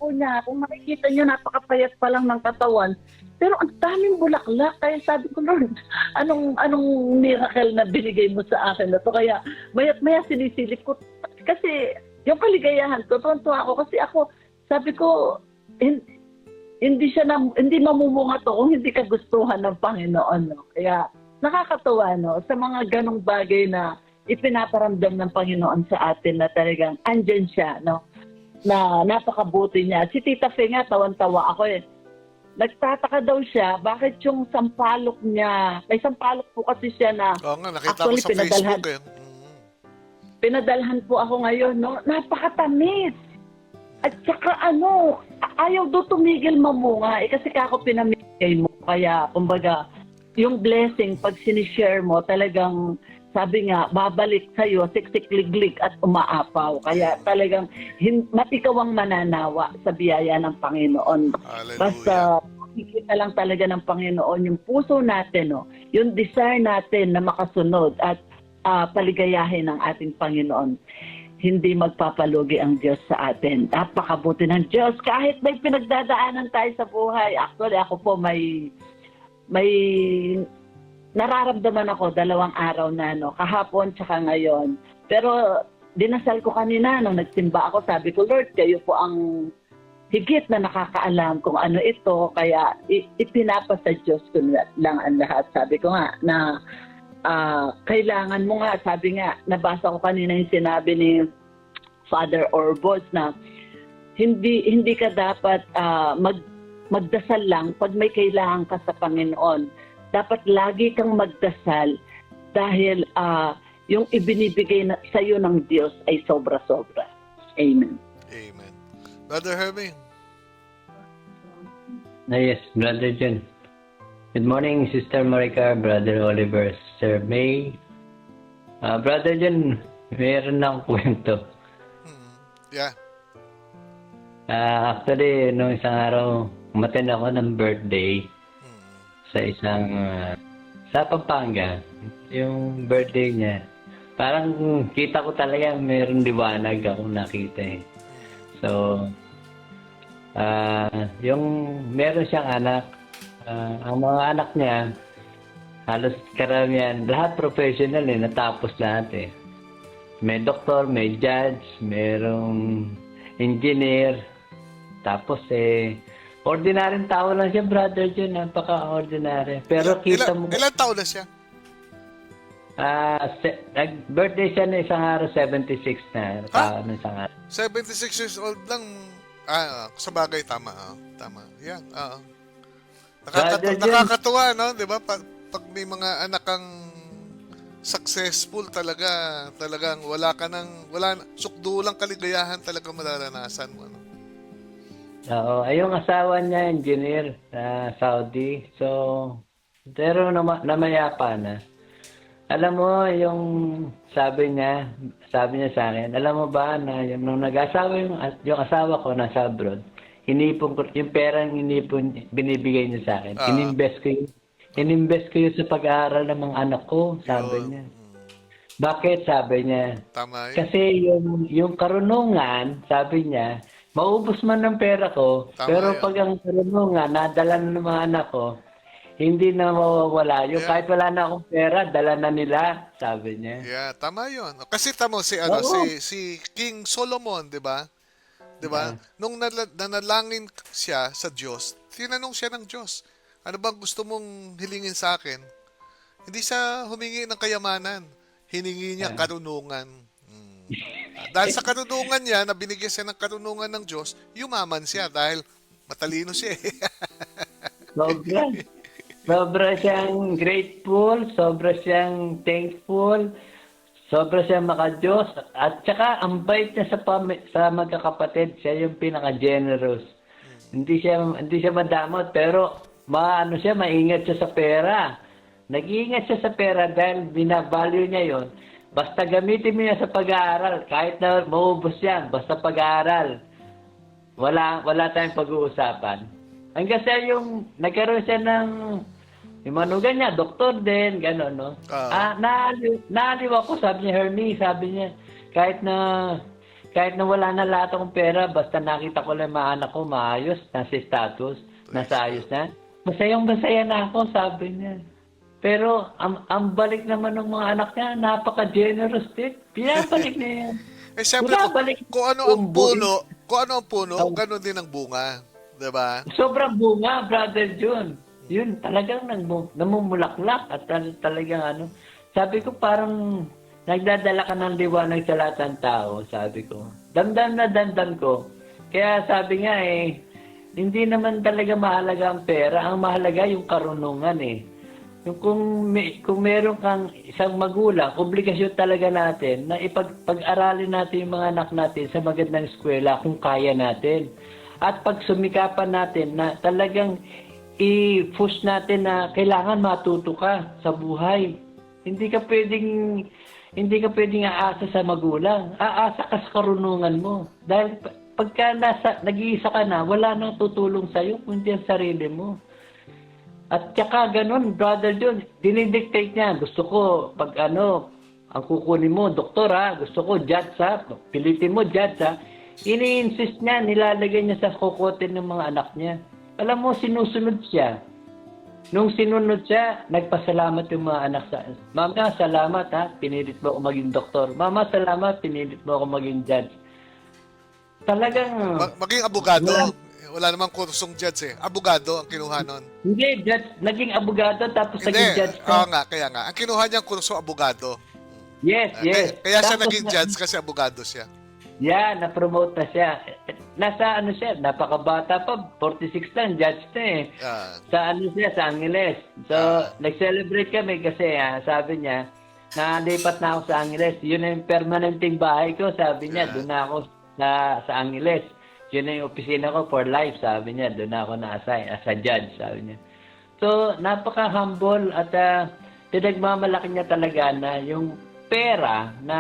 po niya. Kung makikita niyo, napakapayat pa lang ng katawan. Pero ang daming bulaklak. Kaya sabi ko, Lord, anong miracle na binigay mo sa akin na to? Kaya mayat-maya sinisilip ko. Kasi yung kaligayahan ko, tuwan-tuwa ako. Kasi ako, sabi ko, hindi mamumunga to kung hindi kagustuhan ng Panginoon. No? Kaya nakakatuwa, no? Sa mga ganong bagay na ipinaparamdam ng Panginoon sa atin na talagang andyan siya, no? Na napakabuti niya. Si Tita Fe nga, tawan-tawa ako eh. Nagtataka daw siya, bakit yung sampalok niya, may sampalok po kasi siya na
Oo nga, nakita ko sa Facebook eh.
Pinadalhan po ako ngayon, no? Napakatamis. At saka ayaw do tumigil mamunga. Kasi kako pinamigay mo. Kaya, kumbaga, yung blessing, pag sinishare mo, talagang, sabi nga, babalik sa'yo, siksik-liglig at umaapaw. Kaya talagang, matikaw ang mananawa sa biyaya ng Panginoon.
Hallelujah.
Basta, makikita lang talaga ng Panginoon yung puso natin, no? Yung desire natin na makasunod at paligayahin ng ating Panginoon. Hindi magpapalugi ang Diyos sa atin. Napakabuti ng Diyos. Kahit may pinagdadaanan tayo sa buhay. Actually, ako po may nararamdaman ako 2 araw na, no? Kahapon tsaka ngayon. Pero dinasal ko kanina nung nagsimba ako. Sabi ko, Lord, kayo po ang higit na nakakaalam kung ano ito. Kaya ipinapa sa Diyos ko lang ang lahat. Sabi ko nga na kailangan mo nga, sabi nga, nabasa ko kanina yung sinabi ni Father Orbos na hindi ka dapat magdasal lang pag may kailangan ka sa Panginoon. Dapat lagi kang magdasal dahil yung ibinibigay sa iyo ng Diyos ay sobra-sobra. Amen.
Amen. Brother Hermie.
Yes, Brother John. Good morning, Sister Maricar, Brother Oliver, Sister May. Brother John, meron na akong kwento.
Yeah.
Actually, nung isang araw, umattend ako ng birthday sa isang, sa Pampanga. Yung birthday niya. Parang kita ko talaga meron liwanag akong nakita eh. So, yung meron siyang anak, ang mga anak niya, halos karamihan, lahat professional eh, natapos lahat eh. May doktor, may judge, merong engineer, tapos ordinaryong tao lang siya, Brother John, napaka-ordinary. Pero kita mo,
Ilan taon na siya?
nag-birthday siya na isang araw, 76 na.
Ha?
Isang araw.
76 years old lang. Sa bagay, tama. Tama. Yan.
Brother John.
Nakakatuwa, no? Di ba? Pag may mga anak kang successful talagang sukdo lang kaligayahan talaga mararanasan mo. No?
Oo, ay yung asawa niya, engineer sa Saudi. So, pero namayapa na. Alam mo, yung sabi niya sa akin, alam mo ba na nung nag-asawa yung asawa ko nasa abroad, hinipon ko, yung perang binibigay niya sa akin. Ininvest ko yun sa pag-aaral ng mga anak ko, sabi niya. Bakit? Sabi niya.
Tama yun.
Kasi yung karunungan, sabi niya, maubos man ng pera ko,
Tama
pero
yun.
pag ang karunungan, nadala na ng mga anak ko, hindi na mawawala. Yung kahit wala na akong pera, dala na nila, sabi niya.
Yeah, tama 'yon. Kasi tamo si si King Solomon, 'di ba? 'Di ba? Nung nanalangin siya sa Diyos, tinanong siya ng Diyos, ano bang gusto mong hilingin sa akin? Hindi siya humingi ng kayamanan. Hiningi niya karunungan. Dahil sa karunungan niya, na binigyan siya ng karunungan ng Diyos, yumaman siya dahil matalino siya.
Sobra. Sobra siyang grateful, sobra siyang thankful, sobra siyang makadiyos. At saka, ang bait niya sa magkakapatid, siya yung pinaka-generous. Hindi siya madamot, pero maingat siya sa pera. Nag-iingat siya sa pera dahil binavalue niya yon. Basta gamitin mo niya sa pag-aaral, kahit na maubos yan, basta pag-aaral. Wala tayong pag-uusapan. Hanggang sa yung nagkaroon siya ng yung manugan niya, doktor din, gano'n, no? Naaliw ako, sabi niya, Hermie, sabi niya, kahit na wala na lahat akong pera, basta nakita ko lang mga anak ko, maayos, nasa status, nasa ayos na. Masayang-masaya na ako, sabi niya. Pero, ang balik naman ng mga anak niya, napaka-generous din. Pinabalik niya yan.
Siyempre, kung ano ang puno, gano'n din ang bunga. Diba?
Sobrang bunga, Brother John. Yun, talagang namumulaklak at talagang sabi ko parang nagdadala ka ng liwanag sa lahat ng tao, sabi ko. Damdam ko. Kaya sabi nga hindi naman talaga mahalaga ang pera. Ang mahalaga yung karunungan Yung kung meron kang isang magulang, obligasyon talaga natin na ipag-aralin natin yung mga anak natin sa magandang eskwela kung kaya natin. At pag sumikapan natin na talagang i-push natin na kailangan matuto ka sa buhay. Hindi ka pwedeng aasa sa magulang. Aasa ka sa karunungan mo. Dahil pagka nag-iisa ka na, wala nang tutulong sa'yo kundi ang sarili mo. At saka ganun, Brother John, dinidictate niya. Gusto ko, pag ang kukunin mo, doktor gusto ko judge pilitin mo judge ini-insist niya, nilalagay niya sa kukotin ng mga anak niya. Alam mo, sinusunod siya. Nung sinunod siya, nagpasalamat yung mga anak sa Mama, salamat pinilit mo ako maging doktor. Mama, salamat, pinilit mo ako maging judge. Talagang...
Maging abogado. Wala namang kursong judge Abogado ang kinuha nun.
Hindi, judge. Naging abogado tapos naging judge ka.
Oo nga, kaya nga. Ang kinuha niyang kurso, abogado.
Yes.
Kaya siya
Tapos
naging judge kasi abogado siya.
Yan, na-promote na siya. Nasa ano siya, napakabata pa, 46 lang, judge na eh.
Ah,
Sa ano siya, sa Angeles. So, nag-celebrate kami kasi sabi niya, nalipat na ako sa Angeles. Yun na yung permanenteng bahay ko, sabi niya, doon na ako sa Angeles. Yun na yung opisina ko for life, sabi niya. Doon na ako na-assign as a judge, sabi niya. So, napaka-humble at pinagmamalaki niya talaga na yung pera na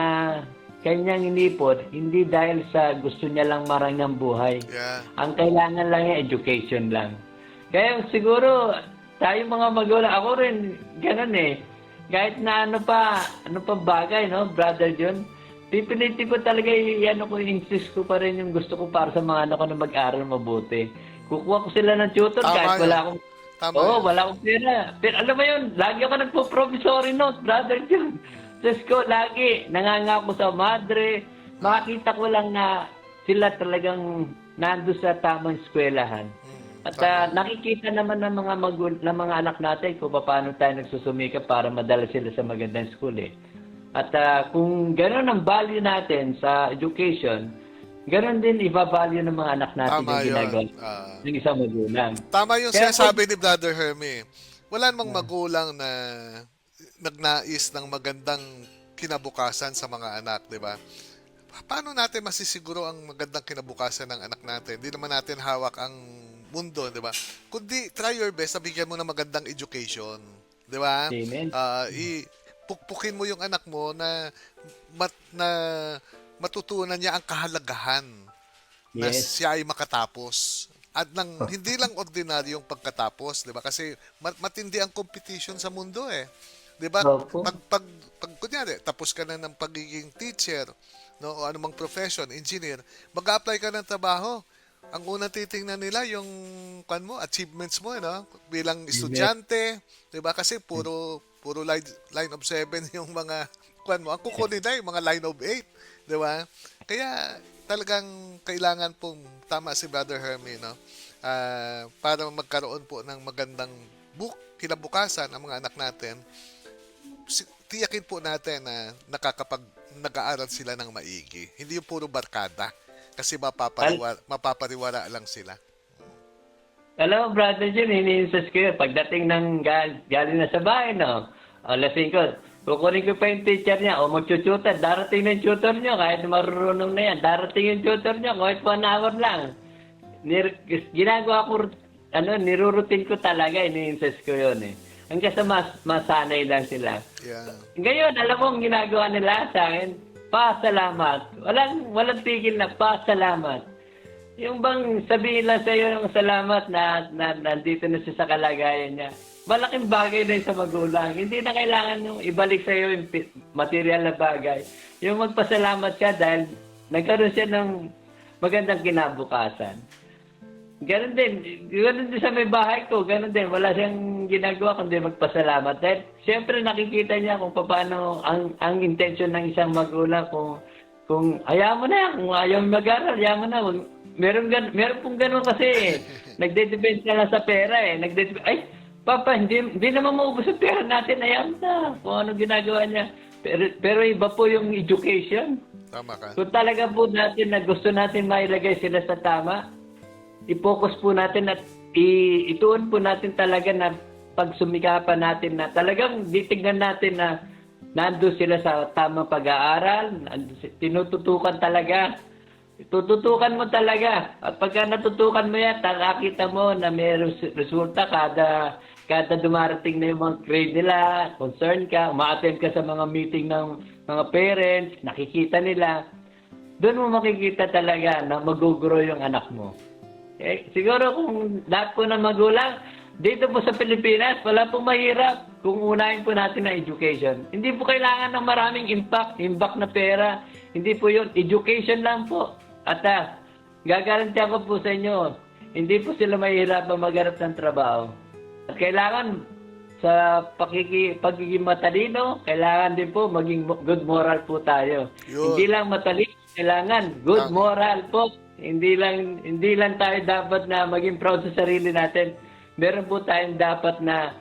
kanyang inipon, hindi dahil sa gusto niya lang marang ng buhay.
yeah.
Ang kailangan lang yung education lang. Kaya siguro, tayo mga magulang, ako rin, ganun eh. Kahit na ano pa bagay, no, Brother John, pipilitin ko talaga, insist ko pa rin yung gusto ko para sa mga anak ko na mag-aral mabuti. Kukuha ko sila ng tutor
Tama
kahit
yun.
wala akong
Tama
Oo,
yun.
wala akong pera. Pero alam mo yun, lagi ako nagpo-promissory note, Brother John. Diyos ko, lagi, nangangako sa madre. Makikita ko lang na sila talagang nando sa tamang eskwelahan. At nakikita naman ng ng mga anak natin kung paano tayo nagsusumikap para madala sila sa magandang school eh. At kung gano'n ang value natin sa education, gano'n din iba-value ng mga anak natin
Tama
yung ginagawa
yun.
ng isang magulang.
Tama yung
Kaya
sinasabi ni Brother Hermie. Wala namang magulang na nagnais ng magandang kinabukasan sa mga anak, di ba? Paano natin masisiguro ang magandang kinabukasan ng anak natin? Hindi naman natin hawak ang mundo, di ba? Kundi try your best na bigyan mo ng magandang education, di ba?
Amen.
Pukpukin mo yung anak mo na matutunan niya ang kahalagahan na
Yes.
siya ay makatapos. At hindi lang ordinaryong pagkatapos, 'di ba? Kasi matindi ang competition sa mundo eh. 'Di ba?
Opo.
Pag kunyari, tapos ka na ng pagiging teacher, no, o anumang profession, engineer, mag-a-apply ka ng trabaho. Ang unang titingnan nila yung achievements mo, no? Bilang estudyante, 'di ba? Kasi puro line of 7 yung mga mo. Ang kukunin na yung mga line of 8, 'di ba? Kaya talagang kailangan pong tama si Brother Hermie, no? Para magkaroon po ng magandang kinabukasan ang mga anak natin, tiyakin po natin na nag-aaral sila ng maigi. Hindi yung puro barkada. Kasi mapapariwara lang sila.
Alam mo, Brother Jun, iniinsist ko yun. Pagdating ng galing na sa bahay, no? Lasing ko, kukunin ko pa yung teacher niya o magtututor. Darating na yung tutor niyo, kahit marunong na yan. Darating yung tutor niyo, kahit 1 hour lang. Ginagawa ko, nirurutin ko talaga, iniinsist ko yun eh. Hanggang sa masanay lang sila.
Yeah.
Ngayon, alam mo ang ginagawa nila sa akin? Pasalamat. Walang tigil na pasalamat. Yung bang sabihin lang sa iyo ng salamat na nandito na siya sa kalagayan niya. Malaking bagay na yun sa magulang. Hindi na kailangan yung ibalik sa iyo yung material na bagay. Yung magpasalamat ka dahil nagkaroon siya ng magandang kinabukasan. Ganon din sa may bahay ko, ganon din. Wala siyang ginagawa kundi magpasalamat. Dahil siyempre nakikita niya kung paano ang intention ng isang magulang kung hayaan mo na, kung ayaw mag-aral, hayaan mo na. Meron pong ganon kasi nagde-depend ka lang sa pera eh. Ay, Papa, hindi naman maubos ang pera natin, hayaan na. Kung ano ginagawa niya. Pero iba po yung education.
Tama ka.
Kung talaga po natin na gusto natin mailagay sila sa tama, i-focus po natin at ituon po natin talaga na pagsumikapan natin na talagang titignan natin na nando sila sa tamang pag-aaral, tinututukan talaga. Tututukan mo talaga. At pagka natutukan mo yan, nakakita mo na may resulta kada dumarating na yung mga grade nila, concern ka, ma-attend ka sa mga meeting ng mga parents, nakikita nila. Doon mo makikita talaga na mag-grow yung anak mo. Siguro kung lahat po ng magulang, dito po sa Pilipinas, wala pong mahirap kung unahin po natin ang education. Hindi po kailangan ng maraming impact na pera. Hindi po yun. Education lang po. At gagarantiyan ko po sa inyo, hindi po sila mahihirapan maghanap ng trabaho. At kailangan sa pagiging matalino, kailangan din po maging good moral po tayo.
Yun.
Hindi lang matalino, kailangan good moral po. Hindi lang tayo dapat na maging proud sa sarili natin. Meron po tayong dapat na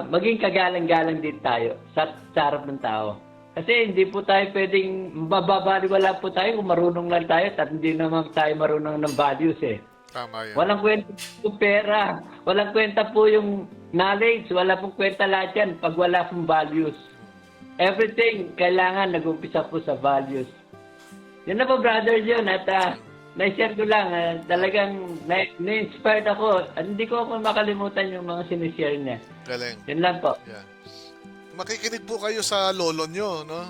maging kagalang-galang din tayo sa harap ng tao. Kasi hindi po tayo pwedeng mababaliwala po tayo kung marunong lang tayo at hindi naman tayo marunong ng values eh.
Tama yan.
Walang kwenta po pera, walang kwenta po yung knowledge, wala pong kwenta lahat yan pag wala pong values. Everything kailangan nag-umpisa po sa values. Yun na po, Brother John, at na-share ko lang, talagang na-inspired ako. At hindi ko ako makalimutan yung mga sinishare niya.
Galing.
Yun lang po.
Yan. Makikinig po kayo sa lolo nyo, no?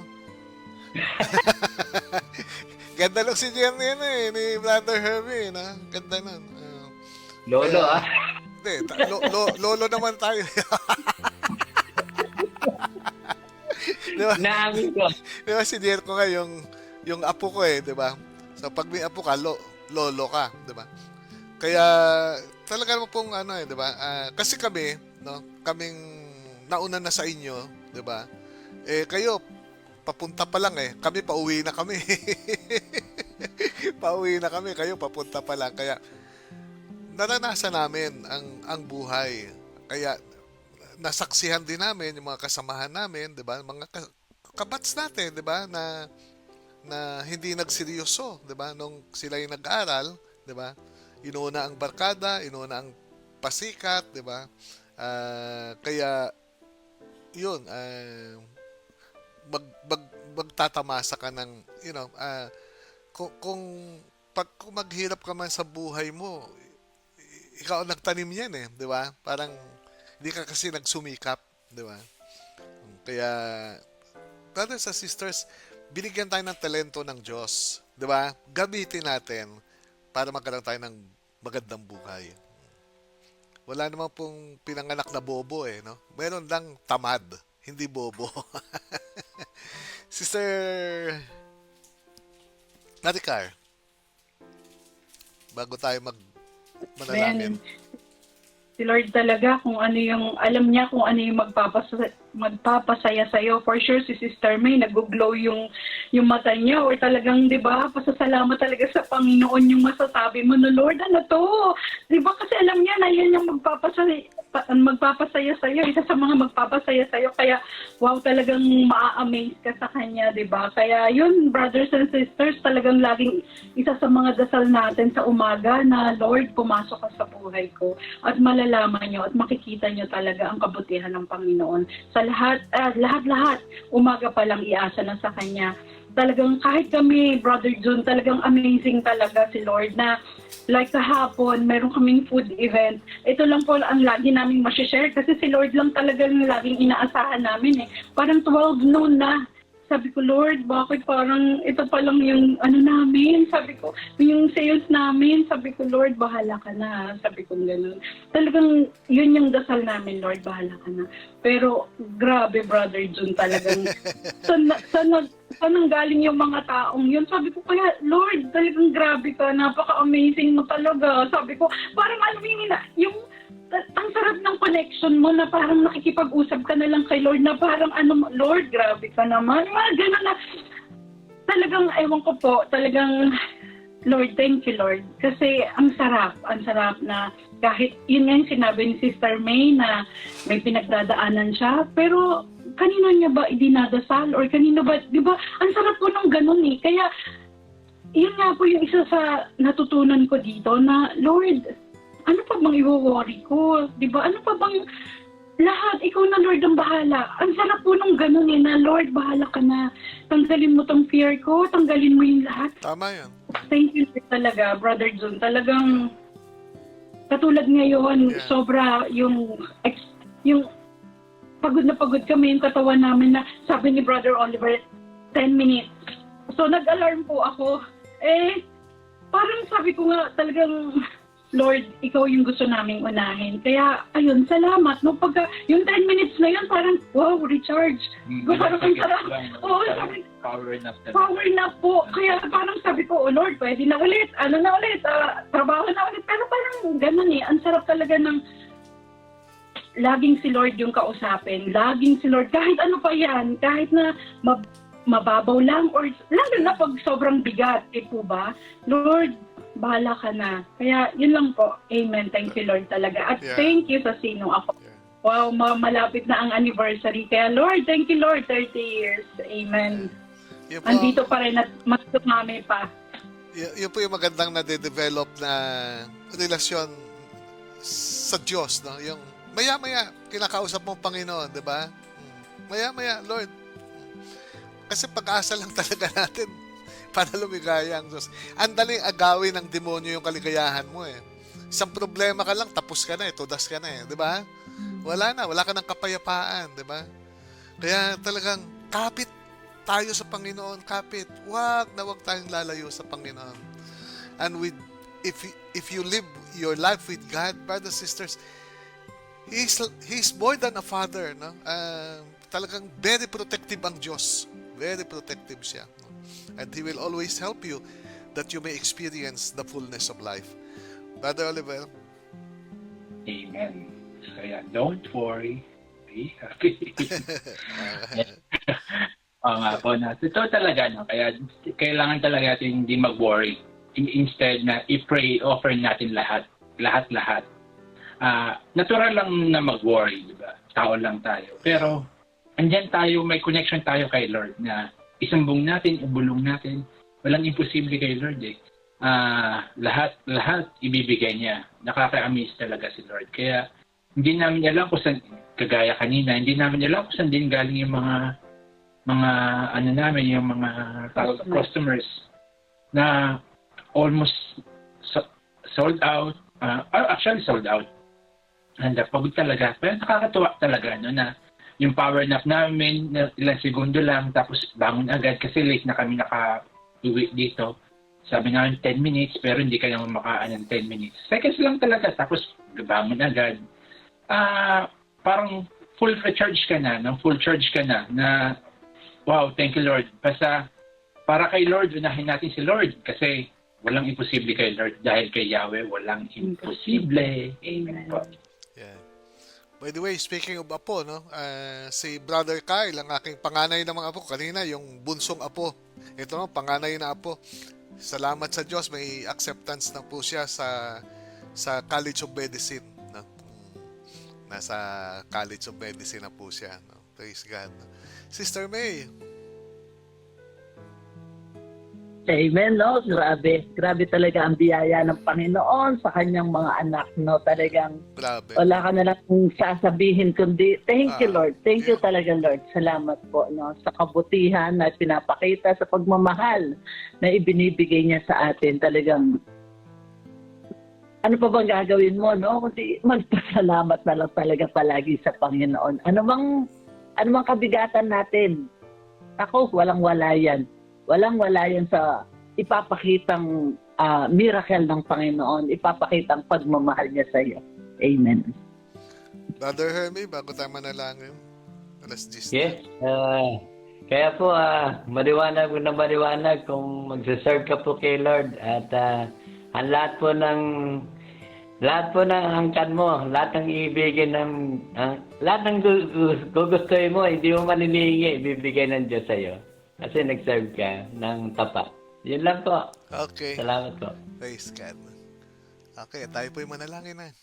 Ganda lang si Jen yan ni Brother Herbie, no? Ganda nun.
Lolo,
Hindi, lolo naman tayo. Di ba?
Naamin ko.
Di ba si Jen ko nga yung apo ko di ba? So pag may apo ka, lolo ka, di ba? Kaya talaga mo pong di ba? Kasi kami, no? Kaming nauna na sa inyo, 'di ba? Kayo papunta pa lang kami pauwi na kami. Pauwi na kami, kayo papunta pa lang. Kaya naranasan namin ang buhay. Kaya nasaksihan din namin yung mga kasamahan namin, 'di ba? Mga kabats natin, 'di ba? Na hindi nagseryoso, 'di ba? Nung sila yung nag-aaral, 'di ba? Inuuna ang barkada, inuuna ang pasikat, 'di ba? Kaya yun, magtatamasa ka ng, kung maghirap ka man sa buhay mo, ikaw ang nagtanim yan di ba? Parang hindi ka kasi nagsumikap, di ba? Kaya, brothers and sisters, binigyan tayo ng talento ng Diyos, di ba? Gamitin natin para magkaroon tayo ng magandang buhay. Wala naman pong pinanganak na bobo no? Meron lang tamad, hindi bobo. Sister Maricar, bago tayo manalangin.
Si Lord talaga kung ano yung, alam niya kung ano yung magpapasaya sa'yo. For sure, si Sister May, nag-glow yung mata niya or talagang, di ba, pasasalamat talaga sa Panginoon yung masasabi mo na, Lord, ano to? Di ba, kasi alam niya na yan yung magpapasaya sa'yo, isa sa mga magpapasaya sa'yo. Kaya, wow, talagang maa-amaze ka sa Kanya, di ba? Kaya yun, brothers and sisters, talagang laging isa sa mga dasal natin sa umaga na, Lord, pumasok ka sa buhay ko. At malalaman nyo at makikita nyo talaga ang kabutihan ng Panginoon. Sa lahat, umaga pa lang iasa na sa Kanya. Talagang kahit kami, Brother June, talagang amazing talaga si Lord na like kahapon, meron kaming food event. Ito lang po ang lagi naming masishare kasi si Lord lang talaga yung laging inaasahan namin Parang 12 noon na. Sabi ko, Lord, bakit parang ito pa lang yung namin? Sabi ko, yung sales namin. Sabi ko, Lord, bahala ka na. Sabi ko, gano'n. Talagang yun yung dasal namin, Lord, bahala ka na. Pero grabe, Brother June, talagang saan galing yung mga taong yun? Sabi ko, kaya, Lord, talagang grabe ka. Napaka-amazing mo talaga. Sabi ko, parang yung ang sarap ng connection mo na parang nakikipag-usap ka na lang kay Lord na parang Lord, grabe ka naman. Mga gano'n na talagang, ewan ko po, talagang, Lord, thank you, Lord. Kasi ang sarap na kahit yun nga yung sinabi ni Sister May na may pinagdadaanan siya, pero kanino niya ba idinadasal or kanino ba, di ba, ang sarap po ng gano'n Kaya, yun nga po yung isa sa natutunan ko dito na, Lord, ano pa bang i-worry ko? Diba? Ano pa bang lahat? Ikaw na, Lord, ang bahala. Ang sarap po nung ganun na, Lord, bahala ka na. Tanggalin mo tong fear ko, tanggalin mo yung lahat.
Tama yan.
Thank you talaga, Brother June. Talagang, katulad ngayon, sobra yung pagod na pagod kami, yung katawan namin na sabi ni Brother Oliver, 10 minutes. So, nag-alarm po ako. Parang sabi ko nga, talagang, Lord, ikaw yung gusto naming unahin. Kaya, ayun, salamat. No, pagka, yung 10 minutes na yun, parang, wow, recharge. Parang ang sarap. Oo, sabi,
Power nap.
power nap po. Kaya parang sabi ko, oh Lord, pwede na ulit. Trabaho na ulit. Pero parang ganun ang sarap talaga ng laging si Lord yung kausapin. Laging si Lord. Kahit ano pa yan. Kahit na mababaw lang or lalo na pag sobrang bigat. Po ba? Lord, bahala ka na. Kaya, yun lang po. Amen. Thank you, Lord, talaga. At thank you sa sino ako. Wow, malapit na ang anniversary. Kaya Lord, thank you Lord, 30 years. Amen.
Yun po,
Andito pa rin at mas dumami pa.
yun po yung magandang na-develop na relasyon sa Diyos, no? Yung maya-maya, kinakausap mo ang Panginoon, di ba? Maya-maya, Lord. Kasi pag-asa lang talaga natin para lumigaya ang Diyos. Ang daling agawin ng demonyo yung kaligayahan mo eh. Isang problema ka lang, tapos ka na eh, tudas ka na eh, di ba? Wala na, wala ka ng kapayapaan, di ba? Kaya talagang kapit tayo sa Panginoon, kapit. Wag na wag tayong lalayo sa Panginoon. And if you live your life with God, brothers, sisters, He's more than a father, no? Talagang very protective ang Diyos. Very protective siya. No? And He will always help you that you may experience the fullness of life. Brother Oliver?
Amen. Kaya don't worry, be happy. Oo nga po na. Ito talaga, no? Kaya kailangan talaga natin hindi mag-worry. Instead na i-pray, offer natin lahat. Lahat-lahat. Natural lang na mag-worry, di ba? Tao lang tayo. Pero, andyan tayo, may connection tayo kay Lord na isambong natin, ibulong natin. Walang imposible kay Lord eh. Lahat ibibigay niya. Nakaka-amaze talaga si Lord. Kaya, hindi namin alam kung saan, kagaya kanina, hindi namin alam kung saan din galing yung mga ano namin, yung mga customers na almost sold out. Actually sold out. And pagod talaga. Pero nakakatuwa talaga no, na yung power nap namin na ilang segundo lang tapos bangon agad kasi late na kami naka-uwi dito. Sabi namin 10 minutes pero hindi ka naman makaan ng 10 minutes. Seconds lang talaga tapos bangon agad. Parang full recharge ka na, no? Full charge ka na wow, thank you Lord. Basta para kay Lord, unahin natin si Lord kasi walang imposible kay Lord dahil kay Yahweh walang imposible. Amen po.
Yeah. By the way, speaking of apo, no? Si Brother Kyle, ang aking panganay na mga apo, kanina yung bunsong apo. Ito no, panganay na apo. Salamat sa Diyos, may acceptance na po siya sa College of Medicine. No? Nasa College of Medicine na po siya. No? Praise God. No? Sister May.
Amen, no? Grabe. Grabe talaga ang biyaya ng Panginoon sa kanyang mga anak, no? Talagang
Grabe.
wala ka na lang sasabihin kundi thank you, Lord. Thank you
yeah.
talaga, Lord. Salamat po, no? Sa kabutihan na pinapakita, sa pagmamahal na ibinibigay niya sa atin. Talagang ano pa bang gagawin mo, no? Kundi magpasalamat na lang talaga palagi sa Panginoon. Ano bang kabigatan natin? Ako, walang-wala yan. Walang-wala yan sa ipapakitang miracle ng Panginoon, ipapakitang pagmamahal niya sa iyo. Amen.
Brother Hermie, bago tayo manalangin. Alas 10.
Yes. Kaya po, maliwanag na maliwanag kung magsaserve ka po kay Lord at ang lahat po ng angkan mo, lahat ng ibigay lahat ng gugustuhin mo, hindi mo malilihingi, ibibigay ng Diyos sa iyo. Kasi nag-serve ka ng tapat. Yun lang po.
Okay.
Salamat po.
Praise God. Okay, tayo po'y manalangin na.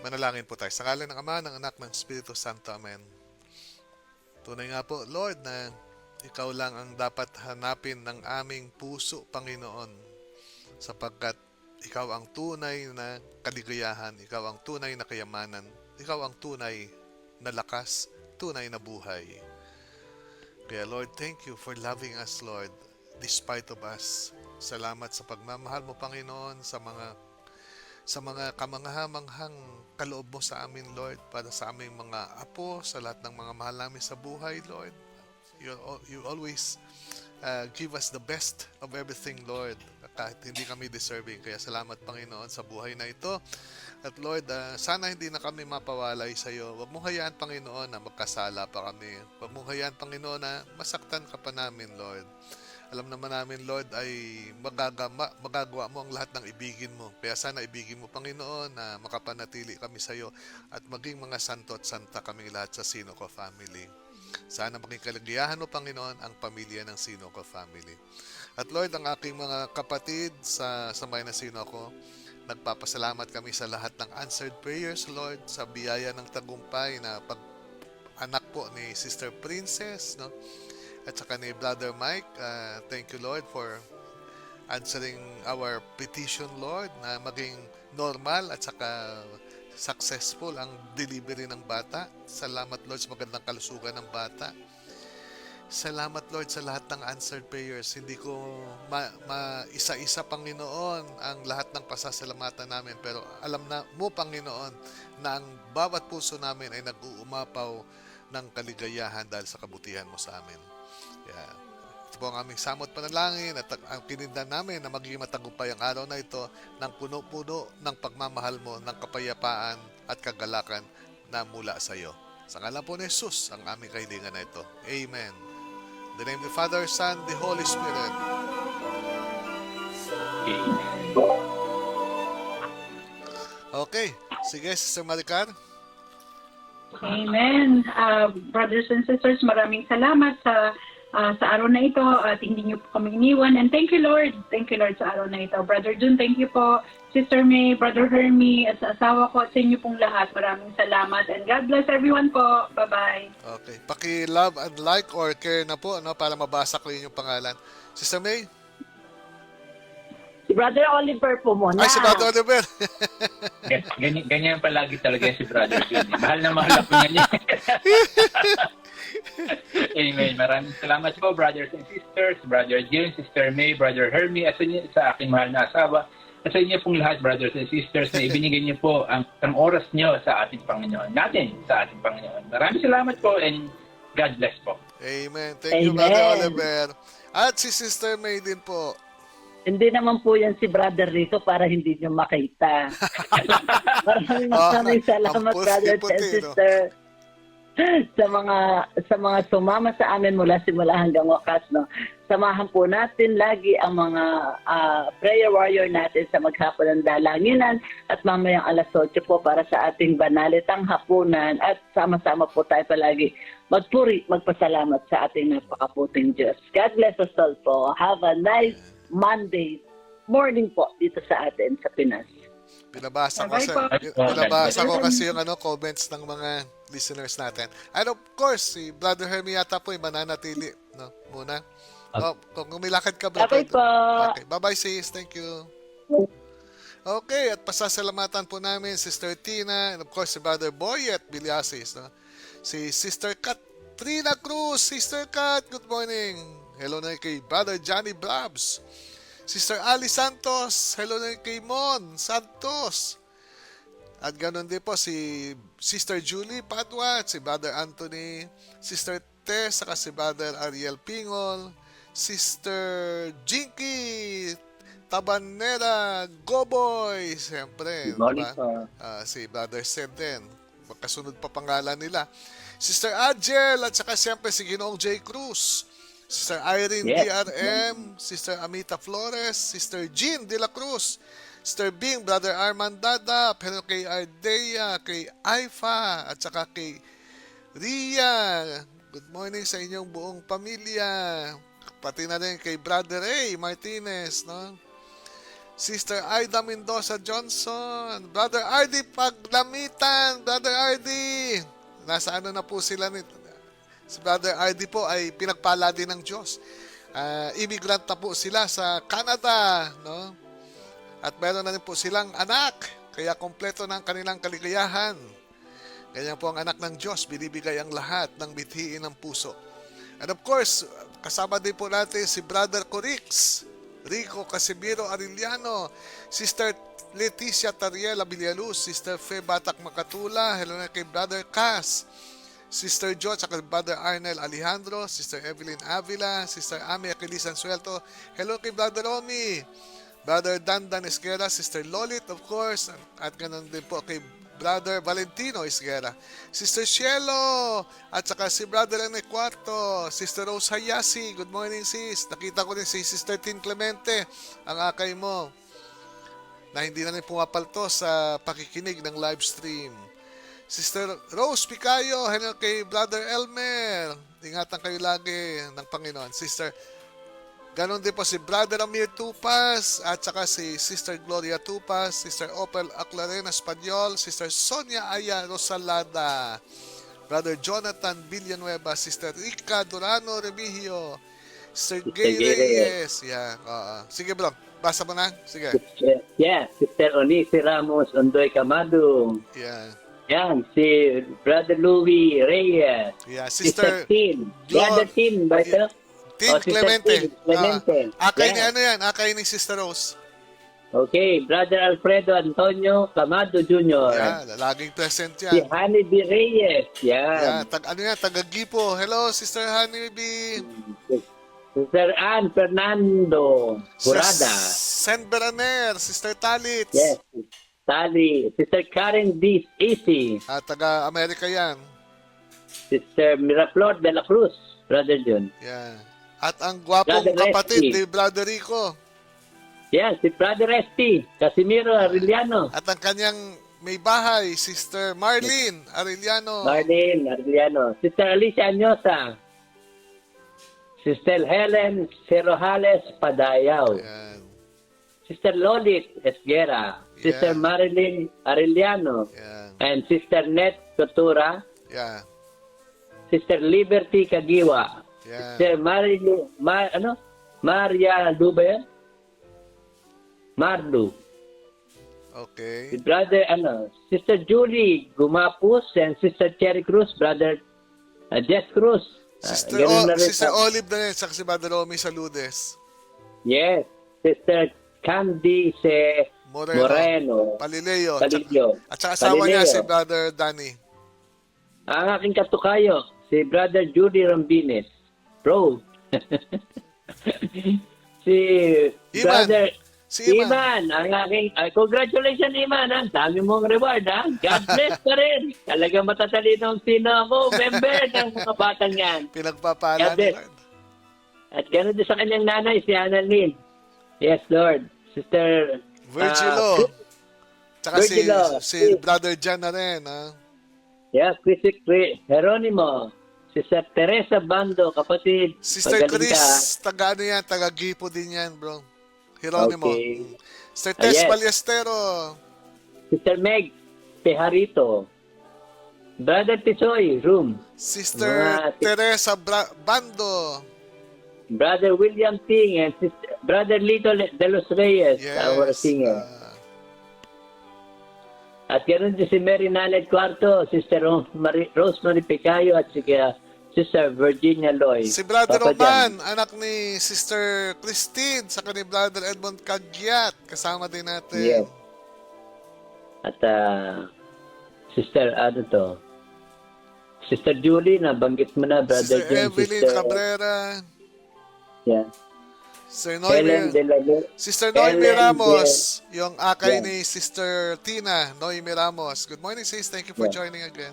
Manalangin po tayo. Sa ngalan ng Ama, ng Anak, ng Espiritu Santo. Amen. Tunay nga po, Lord, na Ikaw lang ang dapat hanapin ng aming puso, Panginoon, sapagkat Ikaw ang tunay na kaligayahan, Ikaw ang tunay na kayamanan, Ikaw ang tunay na lakas, tunay na buhay. Kaya Lord, thank you for loving us, Lord, despite of us. Salamat sa pagmamahal mo, Panginoon, sa mga kamangahamanghang kaloob mo sa amin, Lord, para sa aming mga apo, sa lahat ng mga mahal namin sa buhay, Lord. You always give us the best of everything, Lord. kahit hindi kami deserving. Kaya salamat Panginoon sa buhay na ito. At Lord, sana hindi na kami mapawalay sa iyo. Huwag mo hayaan Panginoon na magkasala pa kami. Huwag mo hayaan Panginoon na masaktan ka pa namin, Lord. Alam naman namin, Lord, ay magagawa mo ang lahat ng ibigin mo. Kaya sana ibigin mo, Panginoon, na makapanatili kami sa iyo at maging mga santo at santa kami lahat sa Sinoco family. Sana maging kaligayahan mo, Panginoon, ang pamilya ng Sinoco family. At Lord, ang aking mga kapatid sa bayan ng Sinoco, nagpapasalamat kami sa lahat ng answered prayers, Lord, sa biyaya ng tagumpay na pag-anak po ni Sister Princess, no? At saka ni Brother Mike. Thank you, Lord, for answering our petition, Lord, na maging normal at saka successful ang delivery ng bata. Salamat, Lord, sa magandang kalusugan ng bata. Salamat, Lord, sa lahat ng answered prayers. Hindi ko isa-isa, Panginoon, ang lahat ng pasasalamatan namin. Pero alam na mo, Panginoon, na ang bawat puso namin ay nag-uumapaw ng kaligayahan dahil sa kabutihan mo sa amin. Yeah. Ito po ang aming samot panalangin at ang kinindan namin na magiging matagumpay ang araw na ito ng puno-puno ng pagmamahal mo, ng kapayapaan at kagalakan na mula sa iyo. Sa ngalan po ni Jesus, ang aming kahilingan na ito. Amen. In the name of the Father, Son, the Holy Spirit. Okay. Sige, Sister Maricar.
Amen. Brothers and sisters, maraming salamat sa araw na ito at hindi niyo po kami iniwan. And thank you, Lord. Thank you, Lord, sa araw na ito. Brother June, thank you po. Sister May, Brother Hermie, at sa asawa ko, at sa inyo pong lahat. Maraming salamat. And God bless everyone po. Bye-bye.
Okay. Paki-love and like or care na po, no, para mabasa ko yung pangalan. Sister May?
Si Brother Oliver po muna.
Ay, si Brother Oliver.
Ganyan palagi talaga si Brother June. Mahal na mahal ako niya. Amen. Maraming salamat po, brothers and sisters, Brother June, Sister May, Brother Hermie, at sa aking mahal na asawa, at sa inyo pong lahat, brothers and sisters, na ibinigay niyo po ang oras niyo sa ating Panginoon. Sa ating Panginoon. Maraming salamat po and God bless po.
Amen. Thank you, Brother Oliver. At si Sister May din po.
Hindi naman po yan si Brother Rico para hindi nyo makita. Maraming salamat, brothers and sisters. Sa mga sumama sa amin mula simula hanggang wakas, no. Samahan po natin lagi ang mga prayer warrior natin sa maghapon ng dalanginan at mamayang alas 8 po para sa ating banalitang hapunan at sama-sama po tayo palagi magpuri, magpasalamat sa ating napakaputing Diyos. God bless us all po. Have a nice Monday morning po dito sa atin sa Pinas.
Binabasa
Bye-bye
ko kasi yung comments ng mga listeners natin. And of course, si Brother Hermie yata po yung mananatili, no, muna. Kung umilakad ka, Brother.
Bye-bye po.
Okay. Bye-bye, sis. Thank you. Okay, at pasasalamatan po namin Sister Tina and of course si Brother Boyet Biliasis, no? Si Sister Katrina Cruz. Sister Kat, good morning. Hello na kay Brother Johnny Brabs. Sister Ali Santos. Hello na kay Mon Santos. At ganoon din po si Sister Julie Padua, si Brother Anthony, Sister Tess, saka si Brother Ariel Pingol, Sister Jinky Tabanera, Goboy, siyempre, diba? Si Brother Sed din, magkasunod pa pangalan nila. Sister Angel, at saka siyempre si Ginoong J. Cruz, Sister Irene DRM, Sister Amita Flores, Sister Jean De La Cruz, Sister Bing, Brother Armand Dada, pero kay Ardea, kay Aifa, at saka kay Ria. Good morning sa inyong buong pamilya. Pati na rin kay Brother Ray Martinez, no? Sister Aida Mendoza Johnson, Brother Ardy Paglamitan, Brother Ardy. Nasa ano na po sila nito? Si Brother Ardy po ay pinagpala din ng Diyos. Immigrant na po sila sa Canada, no? At meron na rin po silang anak, kaya kompleto ng kanilang kaligayahan. Ganyan po ang anak ng Diyos, binibigay ang lahat ng bithiin ng puso. And of course, kasama din po natin si Brother Corix, Rico Casimiro Arellano, Sister Leticia Tariela Villaluz, Sister Fe Batak Makatula, hello na kay Brother Cass, Sister Jo, at Brother Arnel Alejandro, Sister Evelyn Avila, Sister Ami Aquilisan Suelto, hello kay Brother Romy, Brother Dandan Esguera, Sister Lolit, of course, at ganun din po kay Brother Valentino Esguera, Sister Cielo, at saka si Brother Rene Cuarto, Sister Rose Hayasi, good morning sis. Nakita ko din si Sister Tin Clemente, ang akay mo, na hindi na rin pumapalto sa pakikinig ng live stream. Sister Rose Picayo, hello kay Brother Elmer, ingatan kayo lagi ng Panginoon. Sister ganon din po si Brother Amir Tupas at saka si Sister Gloria Tupas, Sister Opel Aclarena Espanyol, Sister Sonia Aya Rosalada, Brother Jonathan Villanueva, Sister Rica Durano Remigio, Sister Gay Reyes. Yan. Sige bro, basa mo na. Sige.
Yeah, Sister Onice Ramos Ondoy Camado.
Yan.
Yan, si Brother Louis Reyes.
Yeah.
Sister Tin.
Glor-
Brother Tin, ba ito?
Tin
Sister
Clemente.
Tin Clemente.
Akay ni
Yeah.
ano yan? Akay ni Sister Rose.
Okay, Brother Alfredo Antonio Camado Jr.
Yan. Laging present
Si
yan.
Honey B. Reyes.
Yan.
Yan.
Ano yan? Taga-Gipo. Hello, Sister Honeybee.
Sister Ann Fernando Jurada.
Sen Beraner, Sister Talit.
Yes. Tali. Sister Karen D. Easy.
Taga-Amerika yan.
Sister Miraflor de la Cruz. Brother John.
Yan. At ang gwapong
Brother
kapatid
Resty.
ni Brother Rico.
Yes, si Brother Resty. Casimiro Arellano.
At ang kanyang may bahay, Sister Marlene Arellano.
Marlene Arellano. Sister Alicia Anyosa. Sister Helen Cerojales Padayaw.
Yan.
Sister Lolit Esguera. Sister
Yeah.
Marilyn Arellano.
Yan.
And Sister Net Cotura.
Yan.
Sister Liberty Kagiwa.
Yan.
Sister Maria Lu ba yan? Marlu.
Okay.
Si Brother, Sister Julie Gumapus and Sister Cherry Cruz, Brother Jess Cruz. Ganun na rin
Sister
sa-
Olive na rin, saka si Brother Romy Saludes.
Yes. Sister Candice Moreno.
Palileo.
Palileo.
At saka asawa niya
Palileo.
si Brother Danny.
Ang aking katukayo, si Brother Judy Rambines. Bro. si
Iman.
Brother
Si Iman.
Iman, ang aking, congratulations Iman, ang dami mong reward, ha? God bless ka rin. Talagang matatalino ang sino ako, member ng mga batang yan.
Pinagpapala
God
ni
bless.
Lord.
At ganoon din sa kanyang nanay, si Annalyn. Yes, Lord. Sister
Virgilo. Tsaka
Virgilo.
si Brother John na rin. Ha?
Yeah, Chris Jeronimo. Sister Teresa Bando, kapatid.
Sister
Magaling
Chris, taga ano yan, taga Gipo din yan, bro. Jeronimo.
Okay.
Sister Tess
Yes.
Ballestero.
Sister Meg Pejarito. Brother Tisoy, room.
Sister
Mga-
Teresa Bando.
Brother William Ting and Sister, Brother Lito de los Reyes, our singer. At ganoon din si Mary Nanet Cuarto, Sister Rosemary Picayo at si Sister Virginia Loy.
Si Brother
Papa
Roman,
Jan.
anak ni Sister Christine, saka ni Brother Edmond Cagyat. Kasama din natin.
Yes. At Sister, Sister Julie, nabanggit mo na, Brother
Sister
Jen,
Evelyn
Sister,
Cabrera.
yeah.
Sister
Helen de
Noemi,
la
Sister Noemi
Helen
Ramos, yung akay
Yeah.
ni Sister Tina, Noemi Ramos. Good morning, sis. Thank you for
Yeah.
joining again.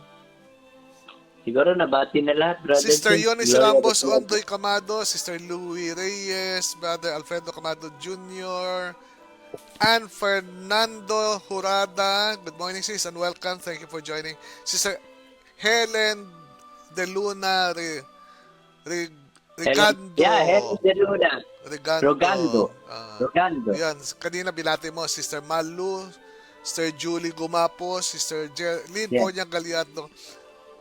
Siguro nabati na lahat, Brother
Sister
Jen.
Yonis
Gloria
Rambos
Butler.
Ondoy Camado, Sister Louie Reyes, Brother Alfredo Camado Jr., Ann Fernando Jurada. Good morning, sis, and welcome. Thank you for joining. Sister Helen De Luna Rigando.
Yeah, Helen de Luna. Rogando. Rogando.
Yan, kanina binati mo, Sister Malu, Sister Julie Gumapos, Sister Lynn
Yeah.
Ponya Galiardo,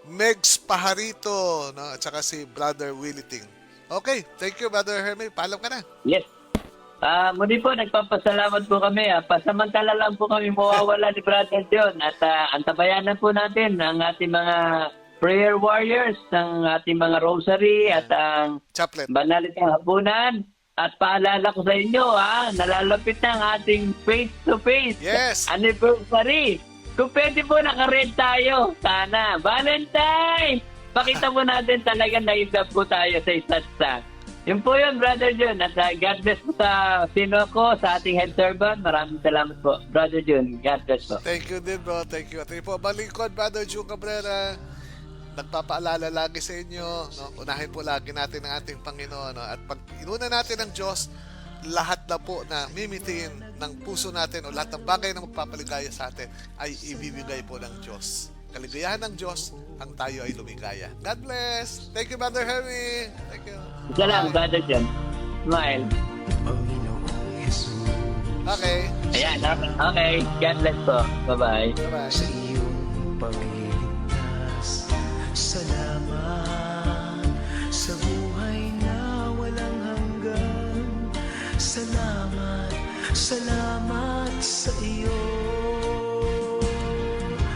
Megs Pajarito, no? At saka si Brother Willie Ting. Okay, thank you, Brother Hermie. Paalam ka na.
Yes. Muli po, nagpapasalamat po kami. Pasamantala lang po kami mawawala ni Brother John. At antabayanan po natin ang ating mga prayer warriors, ng ating mga rosary at ang
Chaplain.
banalitang hapunan. At paalala ko sa inyo, nalalapit na ang ating face-to-face
Yes.
anniversary. Kung pwede po, naka-red tayo. Sana. Valentine! Pakita mo natin talaga na in love po tayo sa isa't isa. Yun po yun, Brother Jun. At God bless po sa sino ko, sa ating head servant. Maraming salamat po, Brother Jun. God bless po.
Thank you din, bro. Thank you. At yun po, balingkod, Brother June Cabrera. Nagpapaalala lagi sa inyo, no? Unahin po lagi natin ang ating Panginoon, no? At pag inuna natin ang Diyos, lahat na po na mimitiin ng puso natin o lahat ng bagay na magpapaligaya sa atin ay ibibigay po ng Diyos. Kaligayahan ng Diyos, ang tayo ay lumigaya. God bless! Thank you, Brother Henry! Thank you.
Salamat, Brother Jun. Smile.
Okay.
Ayan, okay. God bless po. Bye-bye.
Bye-bye.
Sa iyong pagliligtas. Salamat sa buhay na walang hanggan. Salamat, salamat sa iyo.